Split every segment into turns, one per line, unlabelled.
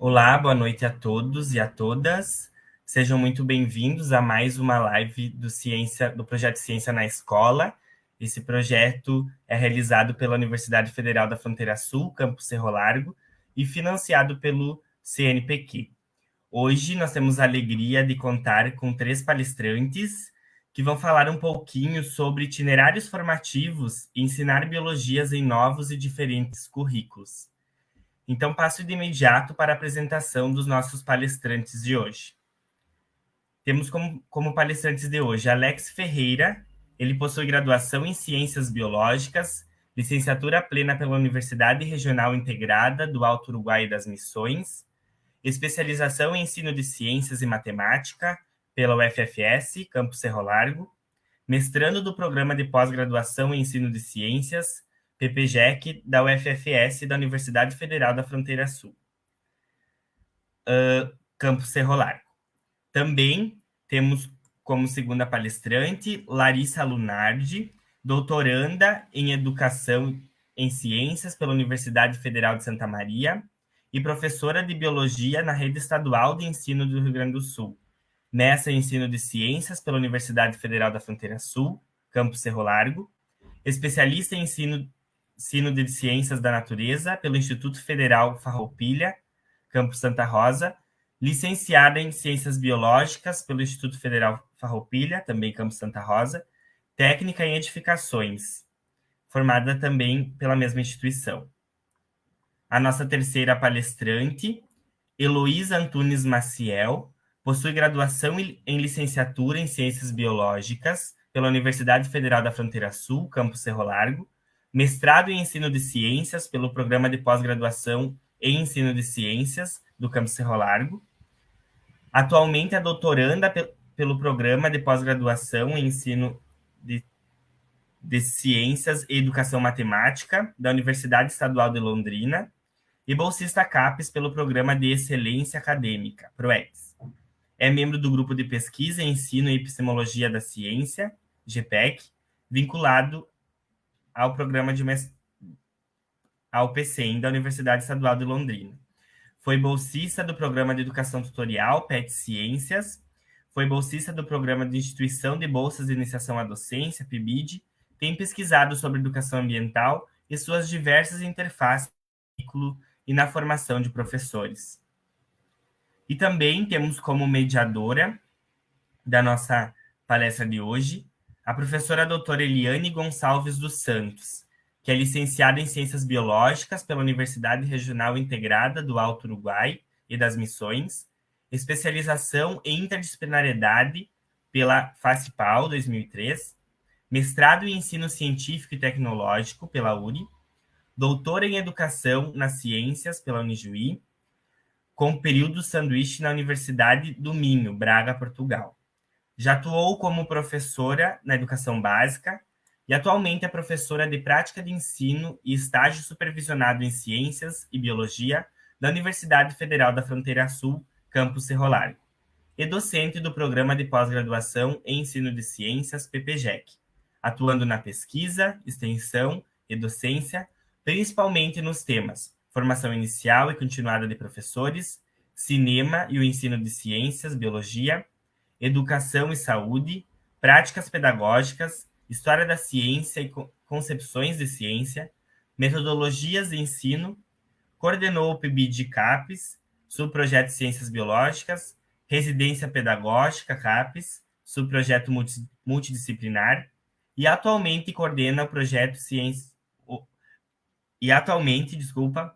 Olá, boa noite a todos e a todas. Sejam muito bem-vindos a mais uma live do projeto Ciência na Escola. Esse projeto é realizado pela Universidade Federal da Fronteira Sul, campus Cerro Largo, e financiado pelo CNPq. Hoje nós temos a alegria de contar com 3 palestrantes que vão falar um pouquinho sobre itinerários formativos e ensinar biologias em novos e diferentes currículos. Então, passo de imediato para a apresentação dos nossos palestrantes de hoje. Temos como palestrantes de hoje Alex Ferreira. Ele possui graduação em Ciências Biológicas, licenciatura plena pela Universidade Regional Integrada do Alto Uruguai e das Missões, especialização em Ensino de Ciências e Matemática pela UFFS, Campus Cerro Largo, mestrando do Programa de Pós-Graduação em Ensino de Ciências, PPGEC, da UFFS e da Universidade Federal da Fronteira Sul, Campus Cerro Largo. Também temos como segunda palestrante Larissa Lunardi, doutoranda em Educação em Ciências pela Universidade Federal de Santa Maria e professora de Biologia na Rede Estadual de Ensino do Rio Grande do Sul, mestre em Ensino de Ciências pela Universidade Federal da Fronteira Sul, Campus Cerro Largo, especialista em ensino de Ciências da Natureza pelo Instituto Federal Farroupilha, Campus Santa Rosa, licenciada em Ciências Biológicas pelo Instituto Federal Farroupilha, também Campus Santa Rosa, técnica em edificações, formada também pela mesma instituição. A nossa terceira palestrante, Heloísa Antunes Maciel, possui graduação em licenciatura em Ciências Biológicas pela Universidade Federal da Fronteira Sul, Campus Cerro Largo, mestrado em Ensino de Ciências pelo Programa de Pós-Graduação em Ensino de Ciências do Campus Cerro Largo. Atualmente é doutoranda pelo Programa de Pós-Graduação em Ensino de Ciências e Educação Matemática da Universidade Estadual de Londrina e bolsista CAPES pelo Programa de Excelência Acadêmica, PROEX. É membro do Grupo de Pesquisa, Ensino e Epistemologia da Ciência, GPEC, vinculado ao Programa ao PCEM da Universidade Estadual de Londrina. Foi bolsista do Programa de Educação Tutorial, PET Ciências. Foi bolsista do Programa de Instituição de Bolsas de Iniciação à Docência, PIBID. Tem pesquisado sobre educação ambiental e suas diversas interfaces no currículo e na formação de professores. E também temos como mediadora da nossa palestra de hoje a professora doutora Eliane Gonçalves dos Santos, que é licenciada em Ciências Biológicas pela Universidade Regional Integrada do Alto Uruguai e das Missões, especialização em interdisciplinariedade pela FACIPAL 2003, mestrado em Ensino Científico e Tecnológico pela URI, doutora em Educação nas Ciências pela Unijuí, com período sanduíche na Universidade do Minho, Braga, Portugal. Já atuou como professora na educação básica, e atualmente é professora de prática de ensino e estágio supervisionado em Ciências e Biologia da Universidade Federal da Fronteira Sul, Campus Cerro Largo, e docente do Programa de Pós-Graduação em Ensino de Ciências, PPGEC, atuando na pesquisa, extensão e docência, principalmente nos temas formação inicial e continuada de professores, cinema e o ensino de ciências, biologia, educação e saúde, práticas pedagógicas, história da ciência e concepções de ciência, metodologias de ensino, coordenou o PIBID CAPES, subprojeto Ciências Biológicas, residência pedagógica CAPES, subprojeto multidisciplinar, e atualmente coordena o projeto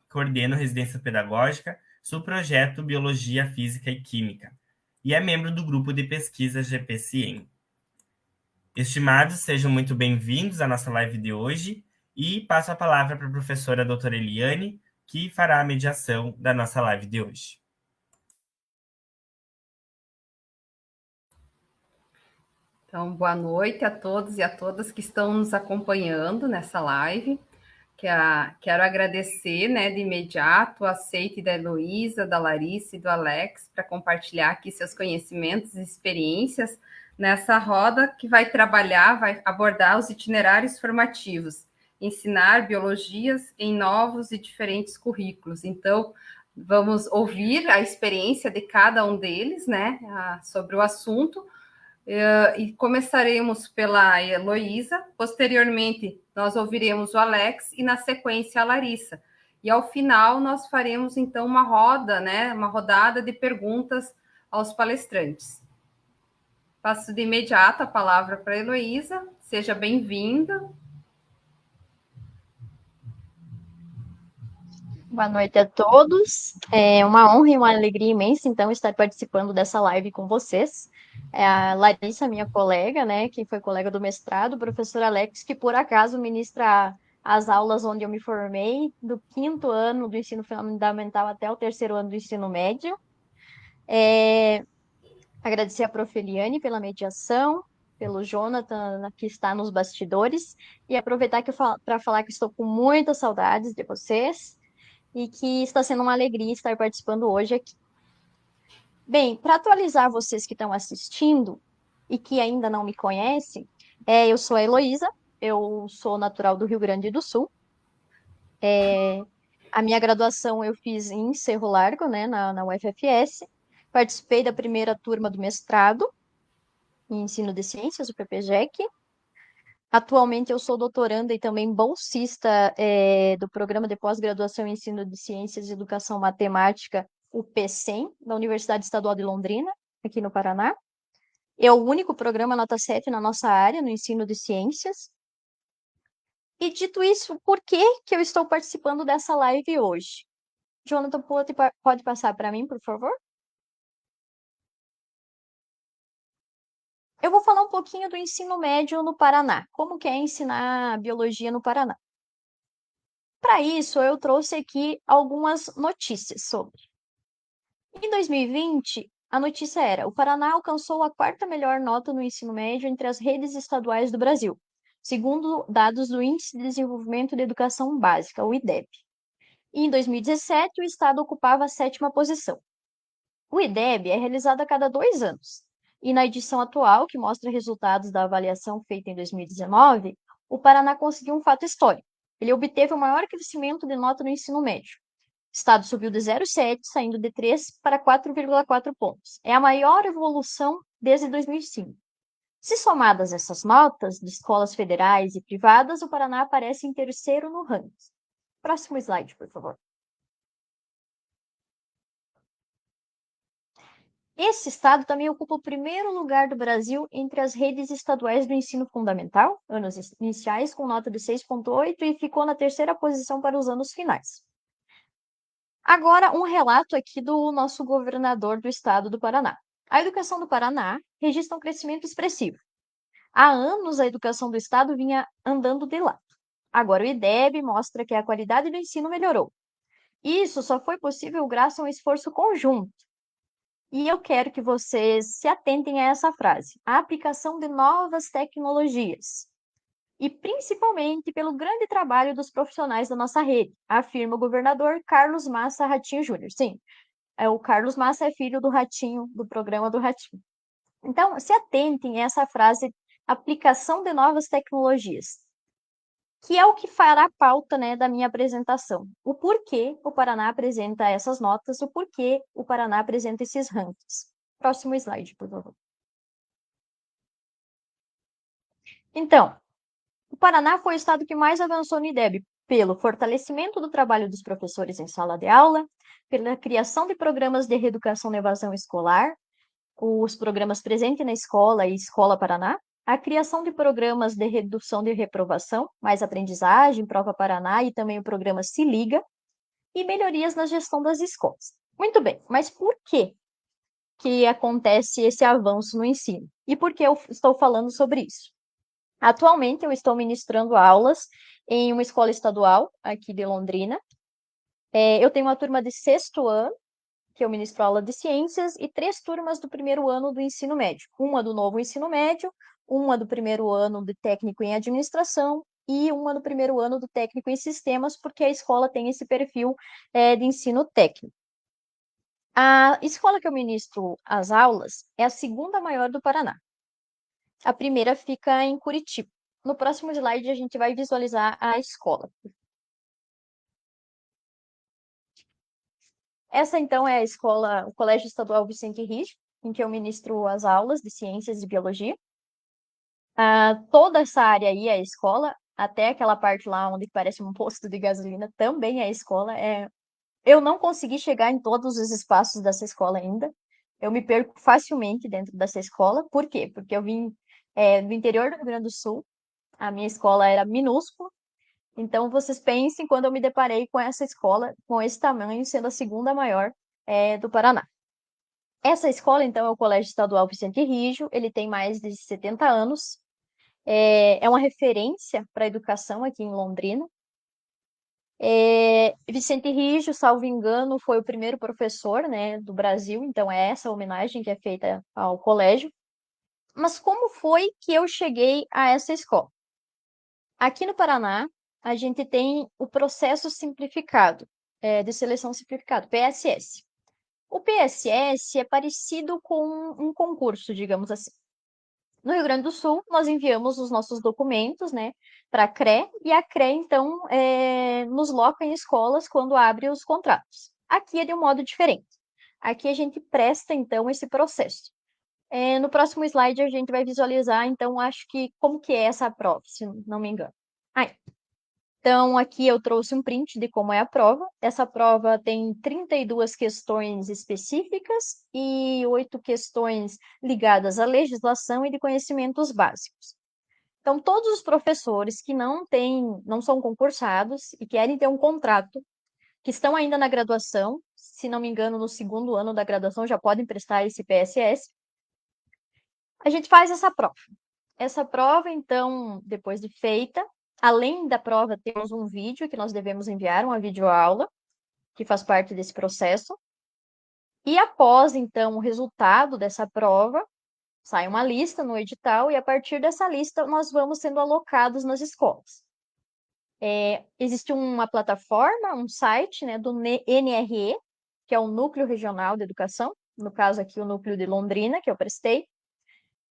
coordena residência pedagógica, subprojeto Biologia, Física e Química, e é membro do grupo de pesquisa GPCiem. Estimados, sejam muito bem-vindos à nossa live de hoje e passo a palavra para a professora doutora Eliane, que fará a mediação da nossa live de hoje.
Então, boa noite a todos e a todas que estão nos acompanhando nessa live. Quero agradecer, de imediato, o aceite da Heloísa, da Larissa e do Alex para compartilhar aqui seus conhecimentos e experiências nessa roda que vai abordar os itinerários formativos, ensinar biologias em novos e diferentes currículos. Então, Vamos ouvir a experiência de cada um deles, né, sobre o assunto. E começaremos pela Heloísa, posteriormente nós ouviremos o Alex e na sequência a Larissa. E ao final nós faremos então uma roda, né, uma rodada de perguntas aos palestrantes. Passo de imediato a palavra para a Heloísa, seja bem-vinda.
Boa noite a todos. É uma honra e uma alegria imensa, então, estar participando dessa live com vocês. É a Larissa, minha colega, né, que foi colega do mestrado, o professor Alex, que por acaso ministra as aulas onde eu me formei, do 5º ano do ensino fundamental até o 3º ano do ensino médio. Agradecer a Prof. Eliane pela mediação, pelo Jonathan, que está nos bastidores, e aproveitar para falar que estou com muitas saudades de vocês e que está sendo uma alegria estar participando hoje aqui. Bem, para atualizar vocês que estão assistindo e que ainda não me conhecem, eu sou a Heloísa, eu sou natural do Rio Grande do Sul. A minha graduação eu fiz em Cerro Largo, né, na UFFS. Participei da primeira turma do mestrado em Ensino de Ciências, o PPGEC. Atualmente eu sou doutoranda e também bolsista do Programa de Pós-Graduação em Ensino de Ciências e Educação Matemática, o PCEM, da Universidade Estadual de Londrina, aqui no Paraná. É o único programa nota 7 na nossa área, no ensino de ciências. E dito isso, por que eu estou participando dessa live hoje? Jonathan, pode passar para mim, por favor? Eu vou falar um pouquinho do ensino médio no Paraná. Como que é ensinar biologia no Paraná? Para isso, eu trouxe aqui algumas notícias sobre. Em 2020, a notícia era: o Paraná alcançou a 4ª melhor nota no ensino médio entre as redes estaduais do Brasil, segundo dados do Índice de Desenvolvimento da Educação Básica, o IDEB. E em 2017, o estado ocupava a 7ª posição. O IDEB é realizado a cada 2 anos. E na edição atual, que mostra resultados da avaliação feita em 2019, o Paraná conseguiu um fato histórico. Ele obteve o maior crescimento de nota no ensino médio. O estado subiu de 0,7, saindo de 3 para 4,4 pontos. É a maior evolução desde 2005. Se somadas essas notas de escolas federais e privadas, o Paraná aparece em 3º no ranking. Próximo slide, por favor. Esse estado também ocupa o 1º lugar do Brasil entre as redes estaduais do ensino fundamental, anos iniciais, com nota de 6,8, e ficou na 3ª posição para os anos finais. Agora, um relato aqui do nosso governador do estado do Paraná. A educação do Paraná registra um crescimento expressivo. Há anos, a educação do estado vinha andando de lado. Agora, o IDEB mostra que a qualidade do ensino melhorou. Isso só foi possível graças a um esforço conjunto. E eu quero que vocês se atentem a essa frase: a aplicação de novas tecnologias. E principalmente pelo grande trabalho dos profissionais da nossa rede, afirma o governador Carlos Massa Ratinho Júnior. Sim, o Carlos Massa é filho do Ratinho, do programa do Ratinho. Então, se atentem a essa frase: aplicação de novas tecnologias, que é o que fará a pauta, né, da minha apresentação. O porquê o Paraná apresenta essas notas, o porquê o Paraná apresenta esses rankings. Próximo slide, por favor. Então, o Paraná foi o estado que mais avançou no IDEB pelo fortalecimento do trabalho dos professores em sala de aula, pela criação de programas de reeducação na evasão escolar, os programas Presente na Escola e Escola Paraná, a criação de programas de redução de reprovação, mais aprendizagem, Prova Paraná e também o programa Se Liga, e melhorias na gestão das escolas. Muito bem, mas por que acontece esse avanço no ensino? E por que eu estou falando sobre isso? Atualmente, eu estou ministrando aulas em uma escola estadual aqui de Londrina. Eu tenho uma turma de 6º ano, que eu ministro aula de ciências, e 3 turmas do 1º ano do ensino médio. Uma do novo ensino médio, uma do 1º ano de técnico em administração e uma do 1º ano do técnico em sistemas, porque a escola tem esse perfil de ensino técnico. A escola que eu ministro as aulas é a 2ª maior do Paraná. A primeira fica em Curitiba. No próximo slide, a gente vai visualizar a escola. Essa, então, é a escola, o Colégio Estadual Vicente Rijo, em que eu ministro as aulas de ciências e biologia. Toda essa área aí é a escola, até aquela parte lá onde parece um posto de gasolina também é a escola. Eu não consegui chegar em todos os espaços dessa escola ainda. Eu me perco facilmente dentro dessa escola. Por quê? Porque eu vim do interior do Rio Grande do Sul, a minha escola era minúscula. Então, vocês pensem quando eu me deparei com essa escola, com esse tamanho, sendo a segunda maior do Paraná. Essa escola, então, é o Colégio Estadual Vicente Rijo, ele tem mais de 70 anos, é uma referência para a educação aqui em Londrina. Vicente Rijo, salvo engano, foi o primeiro professor, né, do Brasil, então é essa homenagem que é feita ao colégio. Mas como foi que eu cheguei a essa escola? Aqui no Paraná, a gente tem o processo simplificado, de seleção simplificado, PSS. O PSS é parecido com um concurso, digamos assim. No Rio Grande do Sul, nós enviamos os nossos documentos, né, para a CRE, e a CRE, então, nos loca em escolas quando abre os contratos. Aqui é de um modo diferente. Aqui a gente presta, então, esse processo. No próximo slide a gente vai visualizar, então, acho que como que é essa prova, se não me engano. Então, aqui eu trouxe um print de como é a prova. Essa prova tem 32 questões específicas e 8 questões ligadas à legislação e de conhecimentos básicos. Então, todos os professores que não são concursados e querem ter um contrato, que estão ainda na graduação, se não me engano, no segundo ano da graduação já podem prestar esse PSS, a gente faz essa prova. Essa prova, então, depois de feita, além da prova, temos um vídeo que nós devemos enviar, uma videoaula, que faz parte desse processo. E após, então, o resultado dessa prova, sai uma lista no edital, e a partir dessa lista nós vamos sendo alocados nas escolas. Existe uma plataforma, um site, né, do NRE, que é o Núcleo Regional de Educação, no caso aqui o Núcleo de Londrina, que eu prestei.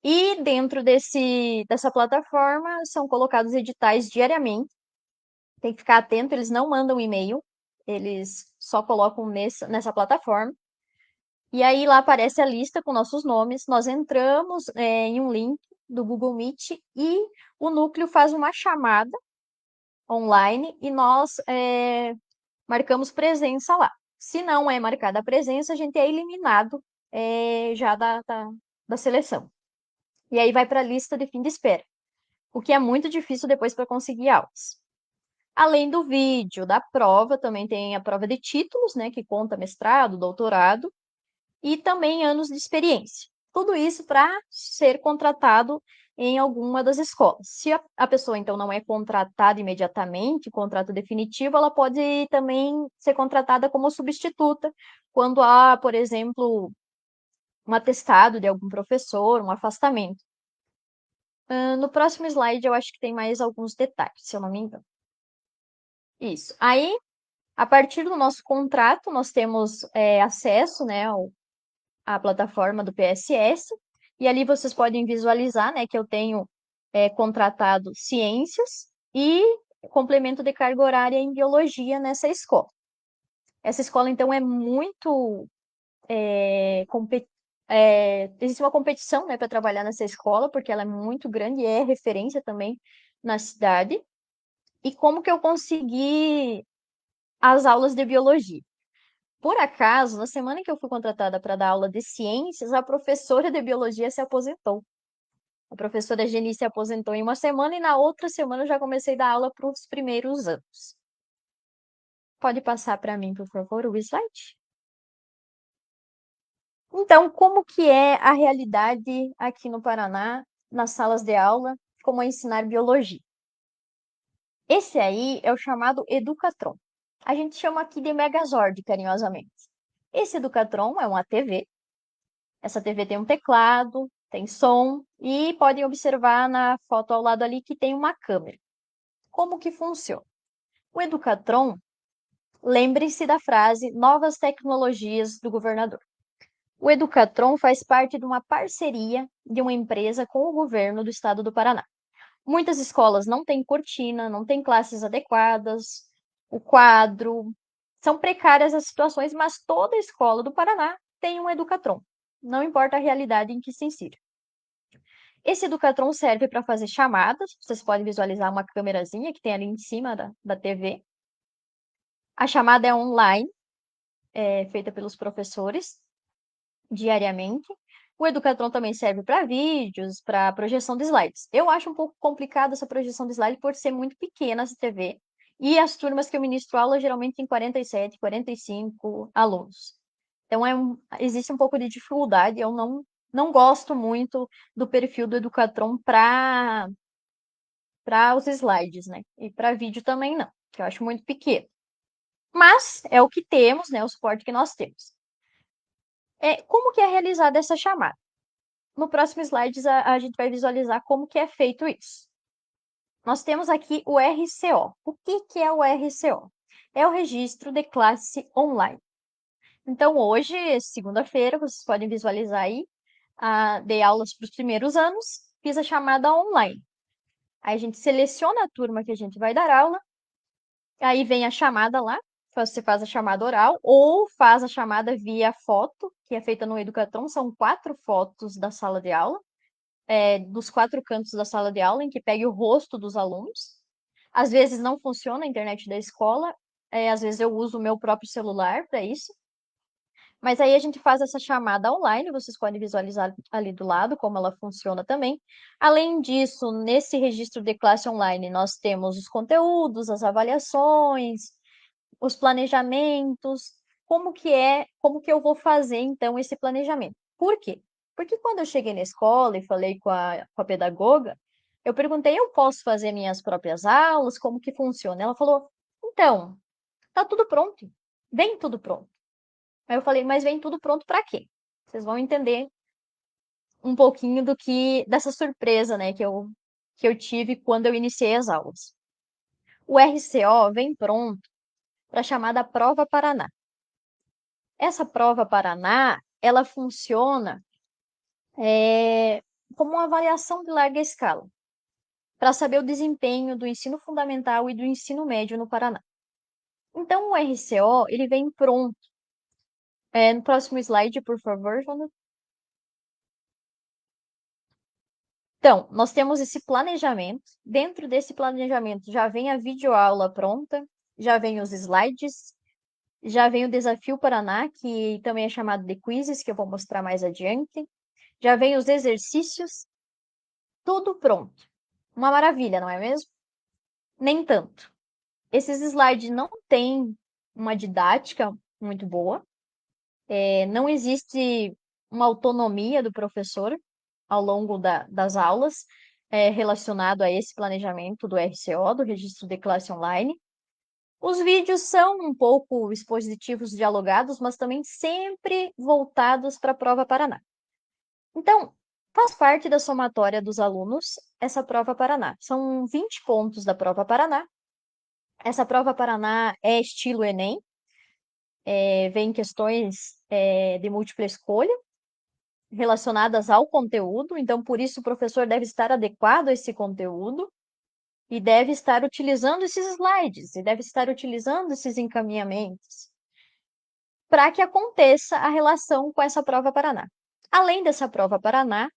E dentro dessa plataforma são colocados editais diariamente. Tem que ficar atento, eles não mandam e-mail, eles só colocam nessa plataforma. E aí lá aparece a lista com nossos nomes, nós entramos em um link do Google Meet e o núcleo faz uma chamada online e nós marcamos presença lá. Se não é marcada a presença, a gente é eliminado já da seleção. E aí vai para a lista de fim de espera, o que é muito difícil depois para conseguir aulas. Além do vídeo da prova, também tem a prova de títulos, né, que conta mestrado, doutorado, e também anos de experiência. Tudo isso para ser contratado em alguma das escolas. Se a pessoa, então, não é contratada imediatamente, contrato definitivo, ela pode também ser contratada como substituta, quando há, por exemplo, um atestado de algum professor, um afastamento. No próximo slide, eu acho que tem mais alguns detalhes, se eu não me engano. Isso. Aí, a partir do nosso contrato, nós temos acesso, né, à plataforma do PSS, e ali vocês podem visualizar, né, que eu tenho contratado ciências e complemento de carga horária em biologia nessa escola. Essa escola, então, é muito existe uma competição, né, para trabalhar nessa escola, porque ela é muito grande e é referência também na cidade. E como que eu consegui as aulas de biologia? Por acaso, na semana que eu fui contratada para dar aula de ciências, a professora de biologia se aposentou. A professora Geni se aposentou em uma semana e na outra semana eu já comecei a dar aula para os primeiros anos. Pode passar para mim, por favor, o slide? Então, como que é a realidade aqui no Paraná, nas salas de aula, como é ensinar biologia? Esse aí é o chamado Educatron. A gente chama aqui de Megazord, carinhosamente. Esse Educatron é uma TV. Essa TV tem um teclado, tem som e podem observar na foto ao lado ali que tem uma câmera. Como que funciona? O Educatron, lembre-se da frase novas tecnologias do governador. O Educatron faz parte de uma parceria de uma empresa com o governo do estado do Paraná. Muitas escolas não têm cortina, não têm classes adequadas, o quadro, São precárias as situações, mas toda escola do Paraná tem um Educatron, não importa a realidade em que se insira. Esse Educatron serve para fazer chamadas, vocês podem visualizar uma câmerazinha que tem ali em cima da TV. A chamada é online, feita pelos professores diariamente. O Educatron também serve para vídeos, para projeção de slides. Eu acho um pouco complicado essa projeção de slide por ser muito pequena essa TV. E as turmas que eu ministro aula geralmente tem 47, 45 alunos. Então existe um pouco de dificuldade. Eu não gosto muito do perfil do Educatron para os slides, né? E para vídeo também não, que eu acho muito pequeno. Mas é o que temos, né? O suporte que nós temos. Como que é realizada essa chamada? No próximo slide, a gente vai visualizar como que é feito isso. Nós temos aqui o RCO. O que é o RCO? É o Registro de Classe Online. Então, hoje, segunda-feira, vocês podem visualizar aí, dei aulas para os primeiros anos, fiz a chamada online. Aí a gente seleciona a turma que a gente vai dar aula, aí vem a chamada lá, você faz a chamada oral ou faz a chamada via foto, que é feita no Educatron, são 4 fotos da sala de aula, dos 4 cantos da sala de aula, em que pegue o rosto dos alunos. Às vezes não funciona a internet da escola, às vezes eu uso o meu próprio celular para isso. Mas aí a gente faz essa chamada online, vocês podem visualizar ali do lado como ela funciona também. Além disso, nesse registro de classe online, nós temos os conteúdos, as avaliações, os planejamentos, como que eu vou fazer então esse planejamento. Por quê? Porque quando eu cheguei na escola e falei com a pedagoga, eu perguntei, eu posso fazer minhas próprias aulas? Como que funciona? Ela falou, então, tá tudo pronto, vem tudo pronto. Aí eu falei, mas vem tudo pronto para quê? Vocês vão entender um pouquinho dessa surpresa, né, que eu tive quando eu iniciei as aulas. O RCO vem pronto para a chamada Prova Paraná. Essa Prova Paraná, ela funciona como uma avaliação de larga escala, para saber o desempenho do ensino fundamental e do ensino médio no Paraná. Então, o RCO, ele vem pronto. No próximo slide, por favor, Jonathan. Então, nós temos esse planejamento. Dentro desse planejamento já vem a videoaula pronta, já vem os slides, já vem o Desafio Paraná, que também é chamado de quizzes, que eu vou mostrar mais adiante. Já vem os exercícios, tudo pronto. Uma maravilha, não é mesmo? Nem tanto. Esses slides não têm uma didática muito boa, não existe uma autonomia do professor ao longo das aulas relacionado a esse planejamento do RCO, do Registro de Classe Online. Os vídeos são um pouco expositivos dialogados, mas também sempre voltados para a Prova Paraná. Então, faz parte da somatória dos alunos essa Prova Paraná. São 20 pontos da Prova Paraná. Essa Prova Paraná é estilo Enem, vem questões de múltipla escolha relacionadas ao conteúdo, então por isso o professor deve estar adequado a esse conteúdo e deve estar utilizando esses slides, e deve estar utilizando esses encaminhamentos para que aconteça a relação com essa Prova Paraná. Além dessa Prova Paraná,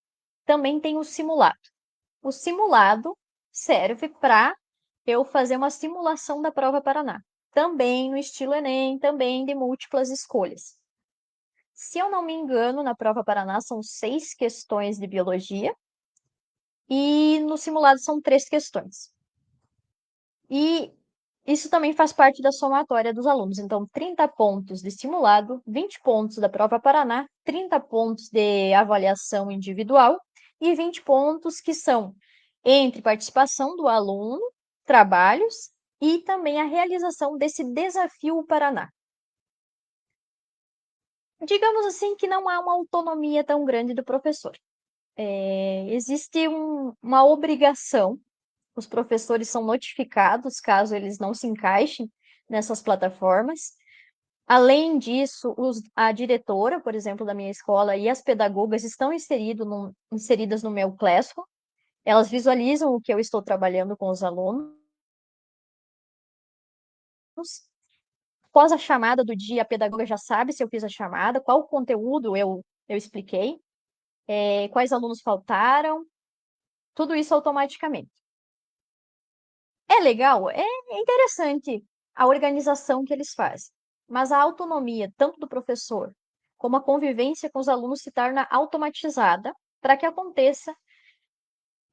também tem o simulado. O simulado serve para eu fazer uma simulação da Prova Paraná, também no estilo Enem, também de múltiplas escolhas. Se eu não me engano, na Prova Paraná são 6 questões de biologia e no simulado são 3 questões. E isso também faz parte da somatória dos alunos. Então, 30 pontos de simulado, 20 pontos da Prova Paraná, 30 pontos de avaliação individual e 20 pontos que são entre participação do aluno, trabalhos e também a realização desse Desafio Paraná. Digamos assim que não há uma autonomia tão grande do professor. Existe uma obrigação, os professores são notificados caso eles não se encaixem nessas plataformas. Além disso, a diretora, por exemplo, da minha escola e as pedagogas estão inseridas no meu Classroom. Elas visualizam o que eu estou trabalhando com os alunos. Após a chamada do dia, a pedagoga já sabe se eu fiz a chamada, qual conteúdo eu expliquei, quais alunos faltaram, tudo isso automaticamente. É legal, é interessante a organização que eles fazem, mas a autonomia, tanto do professor como a convivência com os alunos, se torna automatizada para que aconteça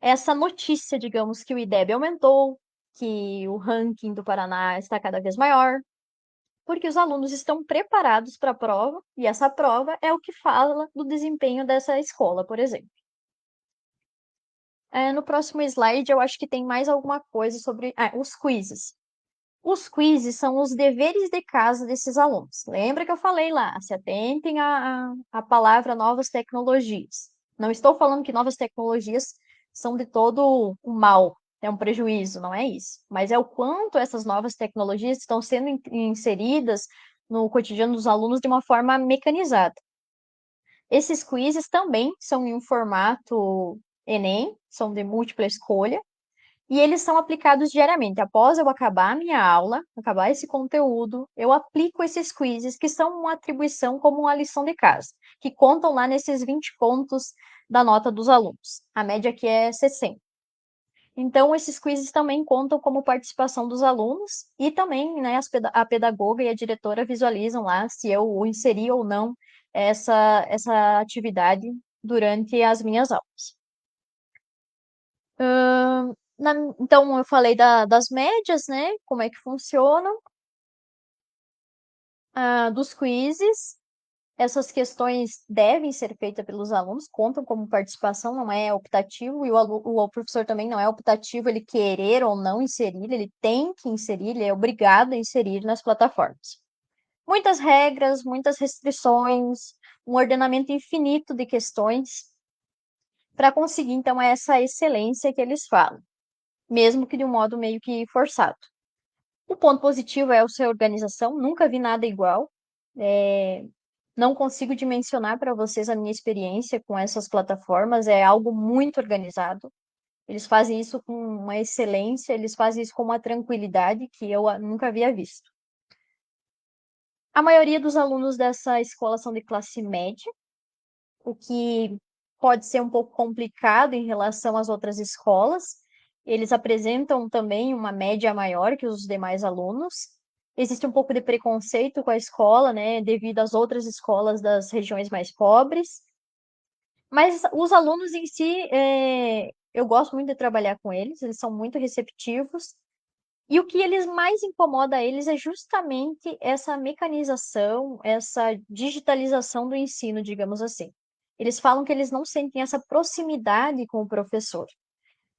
essa notícia, digamos, que o IDEB aumentou, que o ranking do Paraná está cada vez maior, porque os alunos estão preparados para a prova, e essa prova é o que fala do desempenho dessa escola, por exemplo. No próximo slide, eu acho que tem mais alguma coisa sobre os quizzes. Os quizzes são os deveres de casa desses alunos. Lembra que eu falei lá, se atentem à palavra novas tecnologias. Não estou falando que novas tecnologias são de todo o mal, é um prejuízo, não é isso. Mas é o quanto essas novas tecnologias estão sendo inseridas no cotidiano dos alunos de uma forma mecanizada. Esses quizzes também são em um formato Enem, são de múltipla escolha, e eles são aplicados diariamente. Após eu acabar a minha aula, acabar esse conteúdo, eu aplico esses quizzes, que são uma atribuição como uma lição de casa, que contam lá nesses 20 pontos da nota dos alunos. A média aqui é 60. Então, esses quizzes também contam como participação dos alunos e também, né, a pedagoga e a diretora visualizam lá se eu inseri ou não essa atividade durante as minhas aulas. Então, eu falei das médias, né? Como é que funcionam. Dos quizzes, essas questões devem ser feitas pelos alunos, contam como participação, não é optativo, e o professor também não é optativo ele querer ou não inserir, ele tem que inserir, ele é obrigado a inserir nas plataformas. Muitas regras, muitas restrições, um ordenamento infinito de questões para conseguir, então, essa excelência que eles falam, mesmo que de um modo meio que forçado. O ponto positivo é a sua organização, nunca vi nada igual. Não consigo dimensionar para vocês a minha experiência com essas plataformas, é algo muito organizado. Eles fazem isso com uma excelência, eles fazem isso com uma tranquilidade que eu nunca havia visto. A maioria dos alunos dessa escola são de classe média, o que pode ser um pouco complicado em relação às outras escolas. Eles apresentam também uma média maior que os demais alunos. Existe um pouco de preconceito com a escola, né, devido às outras escolas das regiões mais pobres. Mas os alunos em si, eu gosto muito de trabalhar com eles, eles são muito receptivos. E o que eles mais incomoda a eles é justamente essa mecanização, essa digitalização do ensino, digamos assim. Eles falam que eles não sentem essa proximidade com o professor,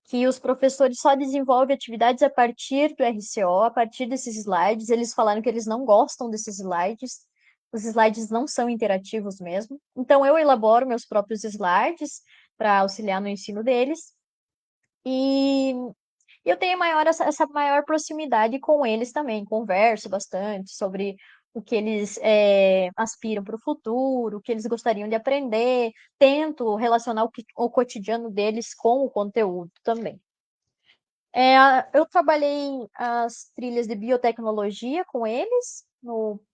que os professores só desenvolvem atividades a partir do RCO, a partir desses slides. Eles falaram que eles não gostam desses slides, os slides não são interativos mesmo. Então, eu elaboro meus próprios slides para auxiliar no ensino deles. E eu tenho essa maior proximidade com eles também, converso bastante sobre o que eles aspiram para o futuro, o que eles gostariam de aprender, tento relacionar o cotidiano deles com o conteúdo também. Eu trabalhei as trilhas de biotecnologia com eles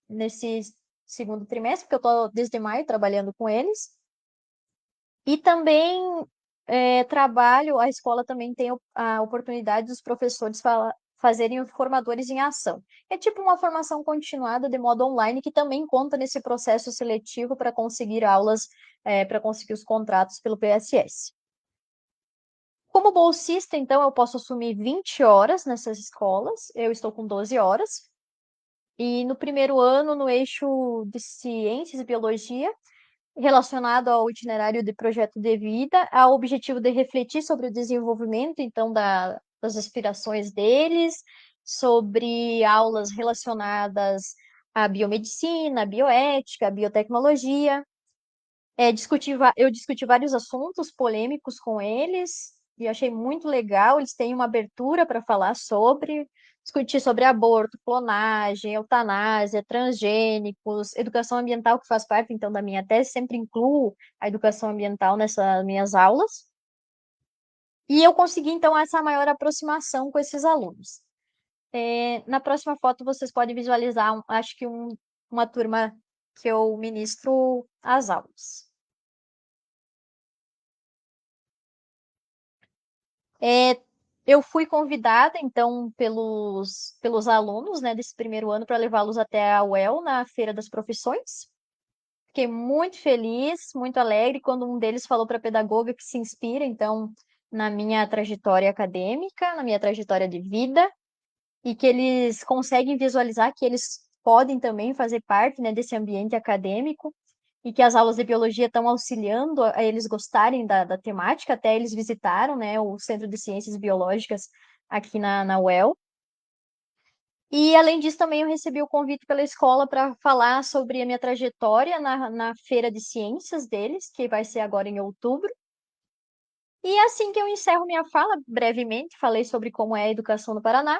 nesse segundo trimestre, porque eu estou desde maio trabalhando com eles. E também a escola também tem a oportunidade dos professores fazerem formadores em ação. É tipo uma formação continuada de modo online que também conta nesse processo seletivo para conseguir aulas, para conseguir os contratos pelo PSS. Como bolsista, então, eu posso assumir 20 horas nessas escolas, eu estou com 12 horas. E no primeiro ano, no eixo de Ciências e Biologia, relacionado ao itinerário de projeto de vida, ao objetivo de refletir sobre o desenvolvimento, então, das aspirações deles, sobre aulas relacionadas à biomedicina, à bioética, à biotecnologia. Eu discuti vários assuntos polêmicos com eles e achei muito legal. Eles têm uma abertura para falar sobre, discutir sobre aborto, clonagem, eutanásia, transgênicos, educação ambiental, que faz parte então da minha tese, sempre incluo a educação ambiental nessas minhas aulas. E eu consegui então essa maior aproximação com esses alunos. Na próxima foto vocês podem visualizar, acho que uma turma que eu ministro as aulas. Eu fui convidada, então, pelos alunos, né, desse primeiro ano para levá-los até a UEL, na Feira das Profissões. Fiquei muito feliz, muito alegre quando um deles falou para a pedagoga que se inspira, então, na minha trajetória acadêmica, na minha trajetória de vida, e que eles conseguem visualizar que eles podem também fazer parte, né, desse ambiente acadêmico, e que as aulas de biologia estão auxiliando a eles gostarem da temática. Até eles visitaram, né, o Centro de Ciências Biológicas aqui na UEL. E, além disso, também eu recebi o convite pela escola para falar sobre a minha trajetória na Feira de Ciências deles, que vai ser agora em outubro. E assim que eu encerro minha fala, brevemente, falei sobre como é a educação no Paraná.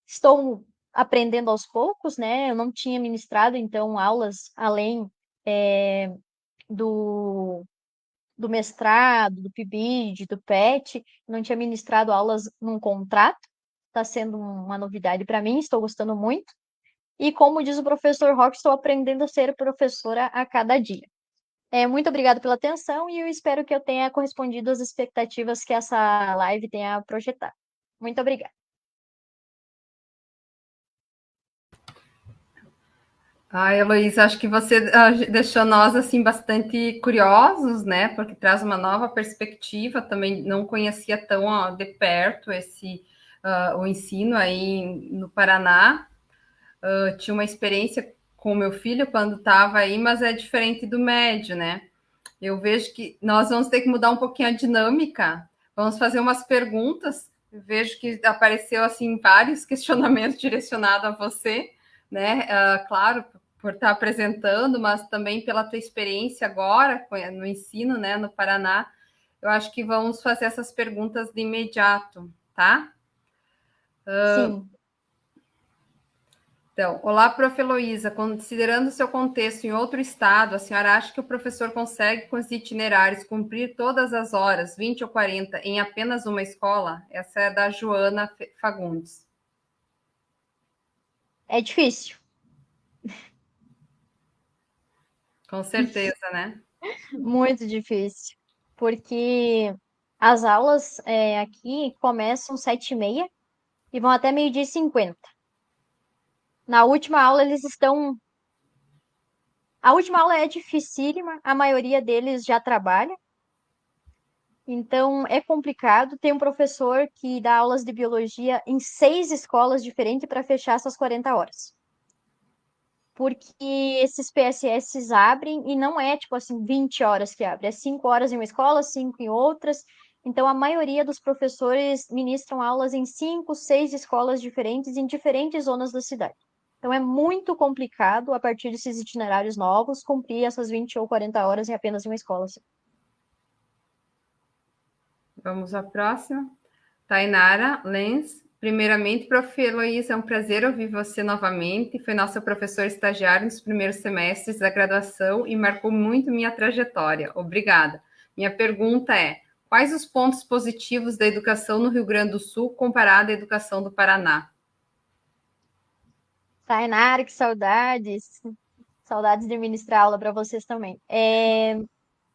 Estou aprendendo aos poucos, né? Eu não tinha ministrado, então, aulas além do, do mestrado, do PIBID, do PET, não tinha ministrado aulas num contrato. Está sendo uma novidade para mim, estou gostando muito. E como diz o professor Roque, estou aprendendo a ser professora a cada dia. Muito obrigada pela atenção e eu espero que eu tenha correspondido às expectativas que essa live tenha projetado. Muito obrigada.
Heloísa, acho que você deixou nós assim bastante curiosos, né? Porque traz uma nova perspectiva. Também não conhecia tão de perto o ensino aí no Paraná. Tinha uma experiência com o meu filho quando estava aí, mas é diferente do médio, né? Eu vejo que nós vamos ter que mudar um pouquinho a dinâmica. Vamos fazer umas perguntas. Eu vejo que apareceu assim vários questionamentos direcionados a você, né? Claro, por estar apresentando, mas também pela tua experiência agora no ensino, né, no Paraná. Eu acho que vamos fazer essas perguntas de imediato, tá?
Sim.
Então, olá, prof. Heloísa. Considerando o seu contexto em outro estado, a senhora acha que o professor consegue, com os itinerários, cumprir todas as horas, 20 ou 40, em apenas uma escola? Essa é da Joana Fagundes.
É difícil.
Com certeza, né?
Muito difícil. Porque as aulas aqui começam 7h30 e vão até 12h50. Na última aula, eles estão. A última aula é dificílima, a maioria deles já trabalha, então é complicado. Tem um professor que dá aulas de biologia em 6 escolas diferentes para fechar essas 40 horas. Porque esses PSS abrem e não é tipo assim 20 horas que abre, é 5 horas em uma escola, 5 em outras. Então a maioria dos professores ministram aulas em 5, 6 escolas diferentes em diferentes zonas da cidade. Então é muito complicado, a partir desses itinerários novos, cumprir essas 20 ou 40 horas em apenas uma escola.
Vamos à próxima. Tainara Lenz. Primeiramente, prof. Heloísa, é um prazer ouvir você novamente. Foi nossa professora estagiária nos primeiros semestres da graduação e marcou muito minha trajetória. Obrigada. Minha pergunta é: quais os pontos positivos da educação no Rio Grande do Sul comparada à educação do Paraná?
Tainara, que saudades! Saudades de ministrar aula para vocês também.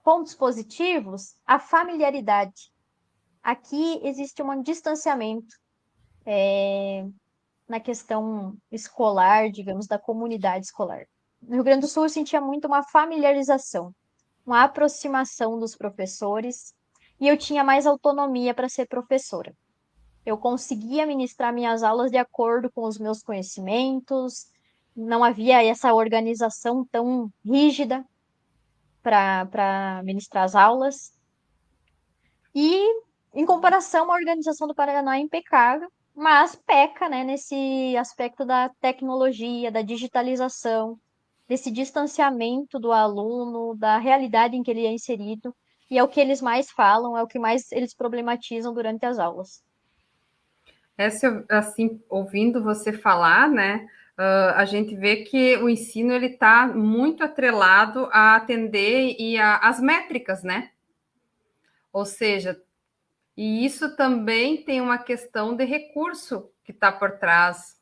Pontos positivos, a familiaridade. Aqui existe um distanciamento na questão escolar, digamos, da comunidade escolar. No Rio Grande do Sul, eu sentia muito uma familiarização, uma aproximação dos professores, e eu tinha mais autonomia para ser professora. Eu conseguia ministrar minhas aulas de acordo com os meus conhecimentos, não havia essa organização tão rígida para ministrar as aulas. E, em comparação, a organização do Paraná é impecável, mas peca, né, nesse aspecto da tecnologia, da digitalização, desse distanciamento do aluno, da realidade em que ele é inserido, e é o que eles mais falam, é o que mais eles problematizam durante as aulas.
Assim, ouvindo você falar, né, a gente vê que o ensino ele está muito atrelado a atender as métricas, né? Ou seja, e isso também tem uma questão de recurso que está por trás.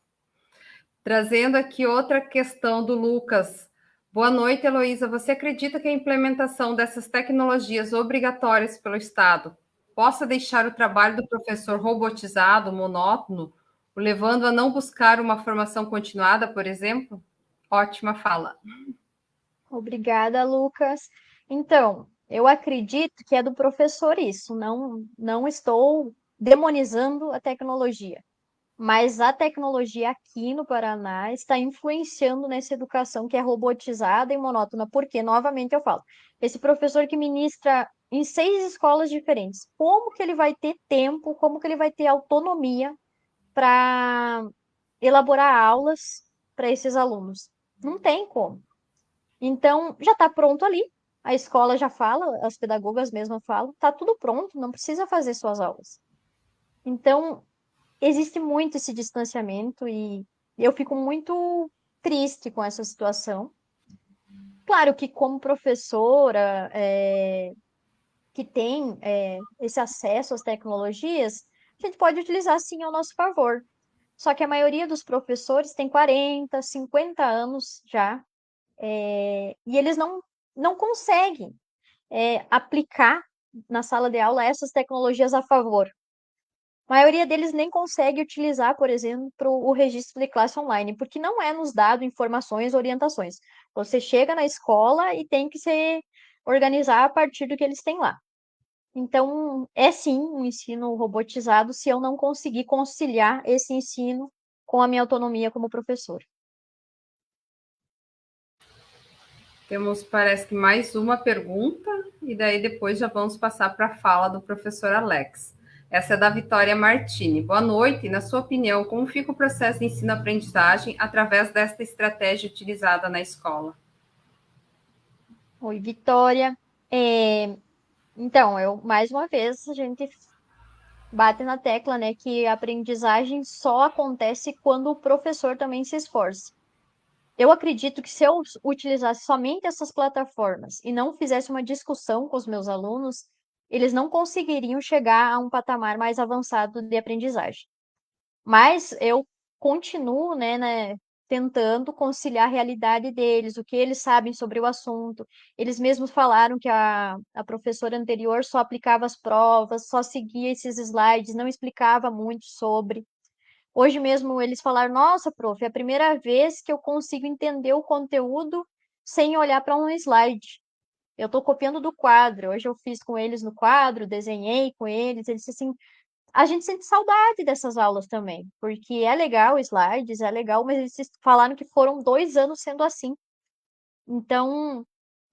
Trazendo aqui outra questão do Lucas. Boa noite, Heloísa. Você acredita que a implementação dessas tecnologias obrigatórias pelo Estado possa deixar o trabalho do professor robotizado, monótono, o levando a não buscar uma formação continuada, por exemplo? Ótima fala.
Obrigada, Lucas. Então, eu acredito que é do professor isso, não estou demonizando a tecnologia, mas a tecnologia aqui no Paraná está influenciando nessa educação que é robotizada e monótona, porque, novamente, eu falo, esse professor que ministra em 6 escolas diferentes, como que ele vai ter tempo, como que ele vai ter autonomia para elaborar aulas para esses alunos? Não tem como. Então, já está pronto ali. A escola já fala, as pedagogas mesmo falam, está tudo pronto, não precisa fazer suas aulas. Então, existe muito esse distanciamento e eu fico muito triste com essa situação. Claro que como professora, que tem esse acesso às tecnologias, a gente pode utilizar sim ao nosso favor. Só que a maioria dos professores tem 40, 50 anos já, e eles não conseguem aplicar na sala de aula essas tecnologias a favor. A maioria deles nem consegue utilizar, por exemplo, o registro de classe online, porque não é nos dado informações, orientações. Você chega na escola e tem que se organizar a partir do que eles têm lá. Então, é sim um ensino robotizado se eu não conseguir conciliar esse ensino com a minha autonomia como professor.
Temos, parece que mais uma pergunta, e daí depois já vamos passar para a fala do professor Alex. Essa é da Vitória Martini. Boa noite. Na sua opinião, como fica o processo de ensino-aprendizagem através desta estratégia utilizada na escola?
Oi, Vitória. Então, mais uma vez, a gente bate na tecla, né, que a aprendizagem só acontece quando o professor também se esforça. Eu acredito que se eu utilizasse somente essas plataformas e não fizesse uma discussão com os meus alunos, eles não conseguiriam chegar a um patamar mais avançado de aprendizagem. Mas eu continuo, né, tentando conciliar a realidade deles, o que eles sabem sobre o assunto. Eles mesmos falaram que a professora anterior só aplicava as provas, só seguia esses slides, não explicava muito sobre. Hoje mesmo eles falaram: Nossa, prof, é a primeira vez que eu consigo entender o conteúdo sem olhar para um slide. Eu estou copiando do quadro. Hoje eu fiz com eles no quadro, desenhei com eles. Eles disseram assim, a gente sente saudade dessas aulas também, porque é legal slides, é legal, mas eles falaram que foram 2 anos sendo assim. Então,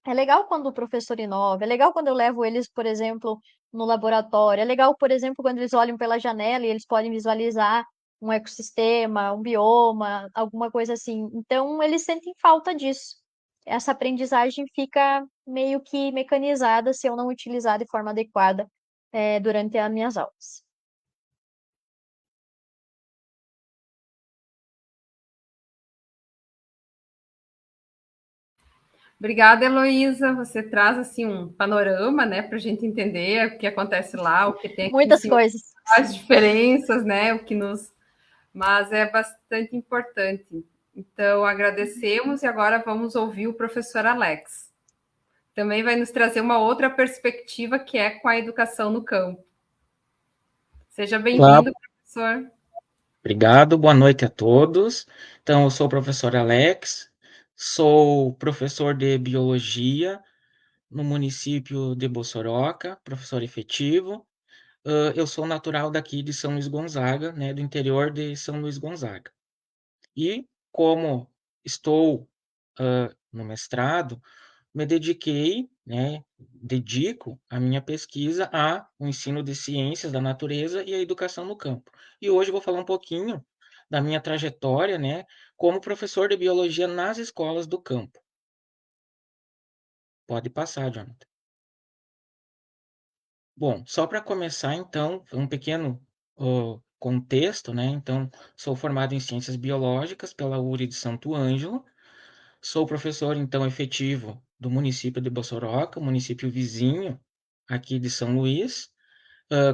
é legal quando o professor inova, é legal quando eu levo eles, por exemplo, no laboratório, é legal, por exemplo, quando eles olham pela janela e eles podem visualizar um ecossistema, um bioma, alguma coisa assim. Então, eles sentem falta disso. Essa aprendizagem fica meio que mecanizada se eu não utilizar de forma adequada, durante as minhas aulas.
Obrigada, Heloísa. Você traz assim um panorama, né, para a gente entender o que acontece lá, o que tem aqui em
Muitas
cima,
coisas.
as diferenças, né, o que nos. Mas é bastante importante. Então, agradecemos e agora vamos ouvir o professor Alex. Também vai nos trazer uma outra perspectiva que é com a educação no campo. Seja
Olá,
bem-vindo, professor.
obrigado, boa noite a todos. Então, eu sou o professor Alex, sou professor de biologia no município de Bossoroca, professor efetivo. Eu sou natural daqui de São Luís Gonzaga, né, do interior de São Luís Gonzaga. E como estou no mestrado, me dediquei, né, dedico a minha pesquisa ao ensino de ciências da natureza e a educação no campo. E hoje eu vou falar um pouquinho da minha trajetória, né, como professor de biologia nas escolas do campo. Pode passar, Jonathan. Bom, só para começar, então, um pequeno contexto, né? Então, sou formado em Ciências Biológicas pela URI de Santo Ângelo. Sou professor, então, efetivo do município de Bossoroca, município vizinho aqui de São Luís.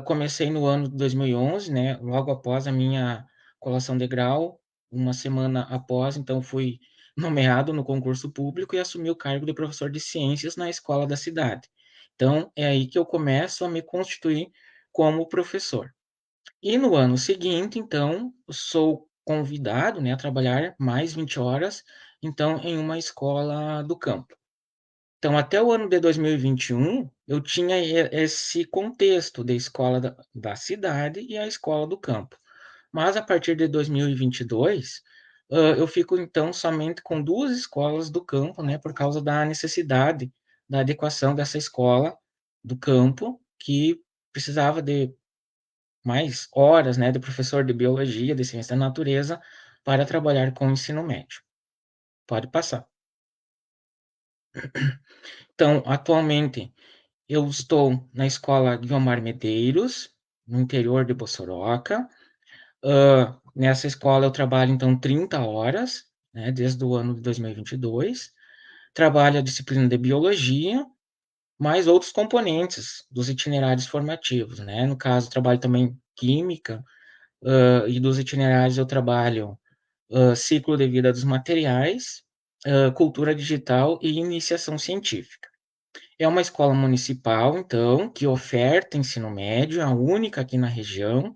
Comecei no ano de 2011, né, logo após a minha colação de grau. Uma semana após, então, fui nomeado no concurso público e assumi o cargo de professor de ciências na escola da cidade. Então, é aí que eu começo a me constituir como professor. E no ano seguinte, então, sou convidado, né, a trabalhar mais 20 horas, então, em uma escola do campo. Então, até o ano de 2021, eu tinha esse contexto da escola da cidade e a escola do campo. Mas a partir de 2022, eu fico então somente com duas escolas do campo, né, por causa da necessidade da adequação dessa escola do campo, que precisava de mais horas, né, de professor de biologia, de ciência da natureza, para trabalhar com o ensino médio. Pode passar. Então, atualmente, eu estou na escola Guiomar Medeiros, no interior de Bossoroca. Nessa escola eu trabalho, então, 30 horas, né, desde o ano de 2022. Trabalho a disciplina de biologia, mais outros componentes dos itinerários formativos, né? No caso, trabalho também química, e dos itinerários eu trabalho ciclo de vida dos materiais, cultura digital e iniciação científica. É uma escola municipal, então, que oferta ensino médio, a única aqui na região,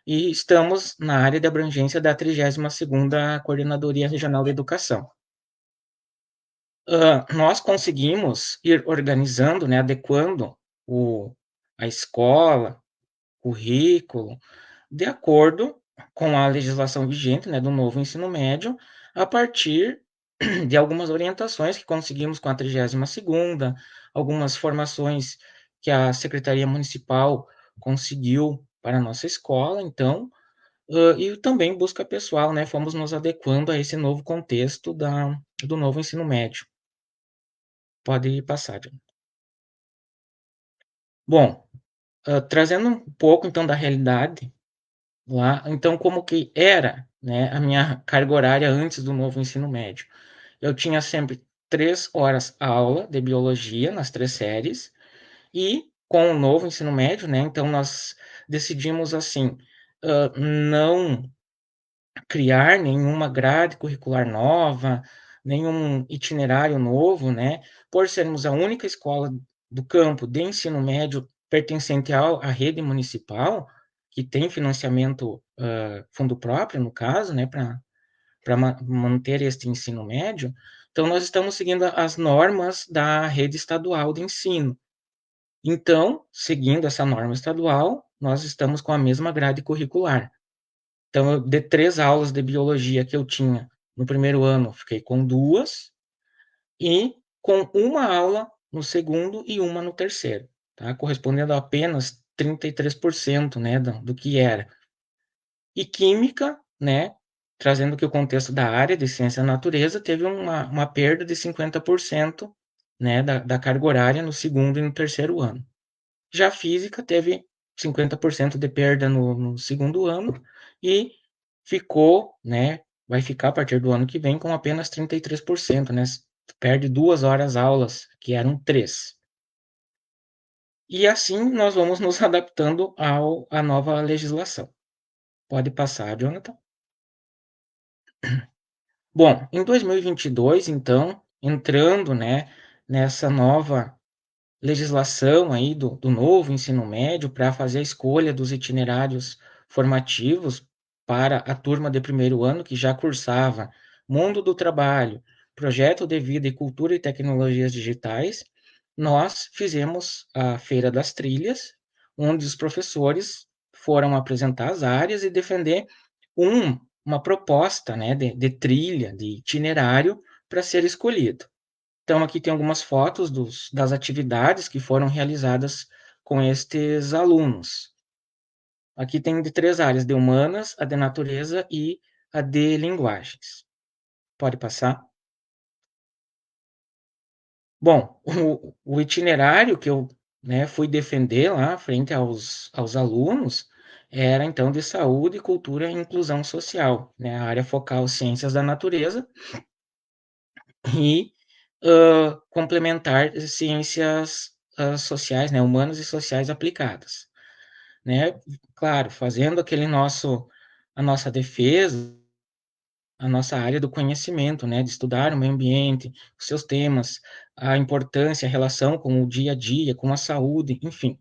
e estamos na área de abrangência da 32ª Coordenadoria Regional de Educação. Nós conseguimos ir organizando, né, adequando a escola, currículo, de acordo com a legislação vigente, né, do novo ensino médio, a partir de algumas orientações que conseguimos com a 32ª, algumas formações que a Secretaria Municipal conseguiu para a nossa escola, então, e também busca pessoal, né, fomos nos adequando a esse novo contexto do novo ensino médio. Pode passar, John. Bom, trazendo um pouco, então, da realidade lá, então, como que era, né, a minha carga horária antes do novo ensino médio? Eu tinha sempre 3 horas aula de biologia nas 3 séries, e com o novo ensino médio, né, então nós decidimos, assim, não criar nenhuma grade curricular nova, nenhum itinerário novo, né, por sermos a única escola do campo de ensino médio pertencente à rede municipal, que tem financiamento, fundo próprio, no caso, né, para manter este ensino médio, então nós estamos seguindo as normas da rede estadual de ensino. Então, seguindo essa norma estadual, nós estamos com a mesma grade curricular. Então, de 3 aulas de biologia que eu tinha no primeiro ano, fiquei com 2, e com uma aula no segundo e uma no terceiro, tá? Correspondendo a apenas 33%, né, do que era. E química, né, trazendo que o contexto da área de ciência da natureza teve uma perda de 50%, né, da carga horária no segundo e no terceiro ano. Já física teve 50% de perda no segundo ano e ficou, né, vai ficar a partir do ano que vem com apenas 33%, né, perde 2 horas aulas, que eram 3. E assim nós vamos nos adaptando à nova legislação. Pode passar, Jonathan. Bom, em 2022, então, entrando, né, nessa nova legislação aí do novo ensino médio para fazer a escolha dos itinerários formativos para a turma de primeiro ano que já cursava Mundo do Trabalho, Projeto de Vida e Cultura e Tecnologias Digitais, nós fizemos a Feira das Trilhas, onde os professores foram apresentar as áreas e defender uma proposta, né, de trilha, de itinerário para ser escolhido. Então, aqui tem algumas fotos das atividades que foram realizadas com estes alunos. Aqui tem de 3 áreas, de humanas, a de natureza e a de linguagens. Pode passar. Bom, o itinerário que eu, né, fui defender lá, frente aos alunos, era, então, de saúde, cultura e inclusão social, né, a área focal ciências da natureza, e complementar ciências sociais, né, humanas e sociais aplicadas, né? Claro, fazendo a nossa defesa, a nossa área do conhecimento, né, de estudar o meio ambiente, os seus temas, a importância, a relação com o dia a dia, com a saúde, enfim,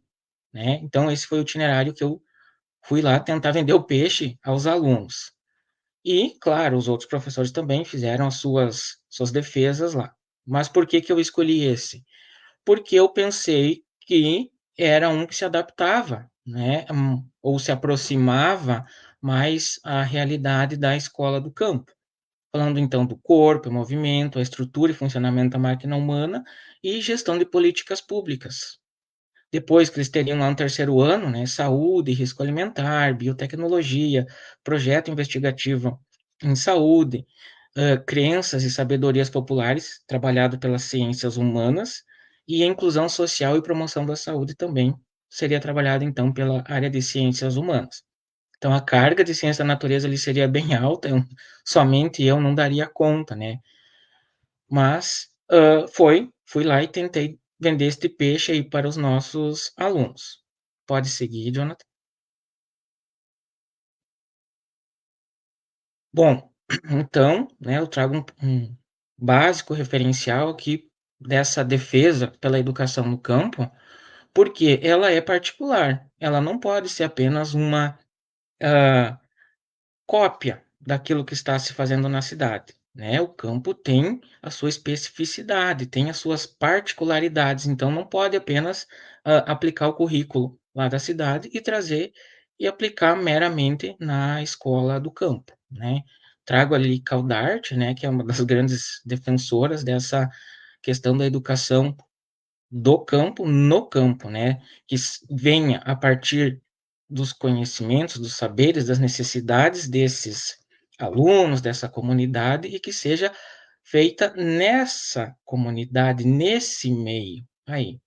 né? Então, esse foi o itinerário que eu fui lá tentar vender o peixe aos alunos. E, claro, os outros professores também fizeram as suas defesas lá. Mas por que que eu escolhi esse? Porque eu pensei que era um que se adaptava, né, ou se aproximava mais à realidade da escola do campo. Falando então do corpo, movimento, a estrutura e funcionamento da máquina humana e gestão de políticas públicas. Depois que eles teriam lá no terceiro ano, né, saúde, risco alimentar, biotecnologia, projeto investigativo em saúde, crenças e sabedorias populares, trabalhado pelas ciências humanas, e a inclusão social e promoção da saúde também seria trabalhado então pela área de ciências humanas. Então a carga de ciência da natureza ali seria bem alta, somente eu não daria conta, né? Mas fui lá e tentei vender este peixe aí para os nossos alunos. Pode seguir, Jonathan. Bom, então, né, eu trago um básico referencial aqui dessa defesa pela educação no campo, porque ela é particular, ela não pode ser apenas uma uh, cópia daquilo que está se fazendo na cidade, né? O campo tem a sua especificidade, tem as suas particularidades, então não pode apenas aplicar o currículo lá da cidade e trazer e aplicar meramente na escola do campo, né? Trago ali Caldart, né, que é uma das grandes defensoras dessa questão da educação do campo no campo, né? Que venha a partir dos conhecimentos, dos saberes, das necessidades desses alunos, dessa comunidade, e que seja feita nessa comunidade, nesse meio aí.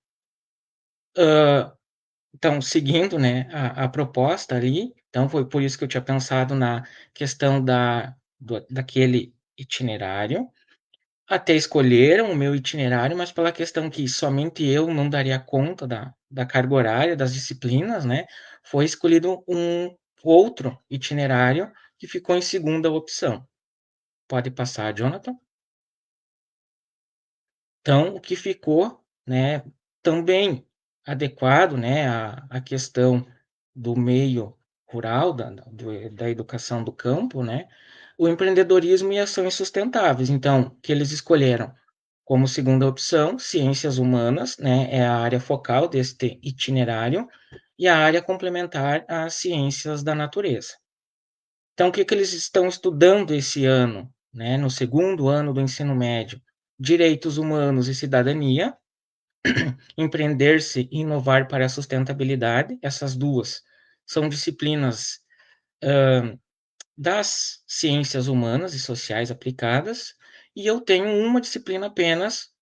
Então, seguindo, né, a proposta ali, então foi por isso que eu tinha pensado na questão daquele itinerário, até escolheram o meu itinerário, mas pela questão que somente eu não daria conta da carga horária, das disciplinas, né? Foi escolhido um outro itinerário que ficou em segunda opção. Pode passar, Jonathan. Então, o que ficou, né, também adequado, né, à questão do meio rural, da educação do campo, né, o empreendedorismo e ações sustentáveis. Então, que eles escolheram como segunda opção, ciências humanas, né, é a área focal deste itinerário, e a área complementar às ciências da natureza. Então, o que que eles estão estudando esse ano, né, no segundo ano do ensino médio? Direitos humanos e cidadania, empreender-se e inovar para a sustentabilidade, essas duas são disciplinas das ciências humanas e sociais aplicadas, e eu tenho uma disciplina apenas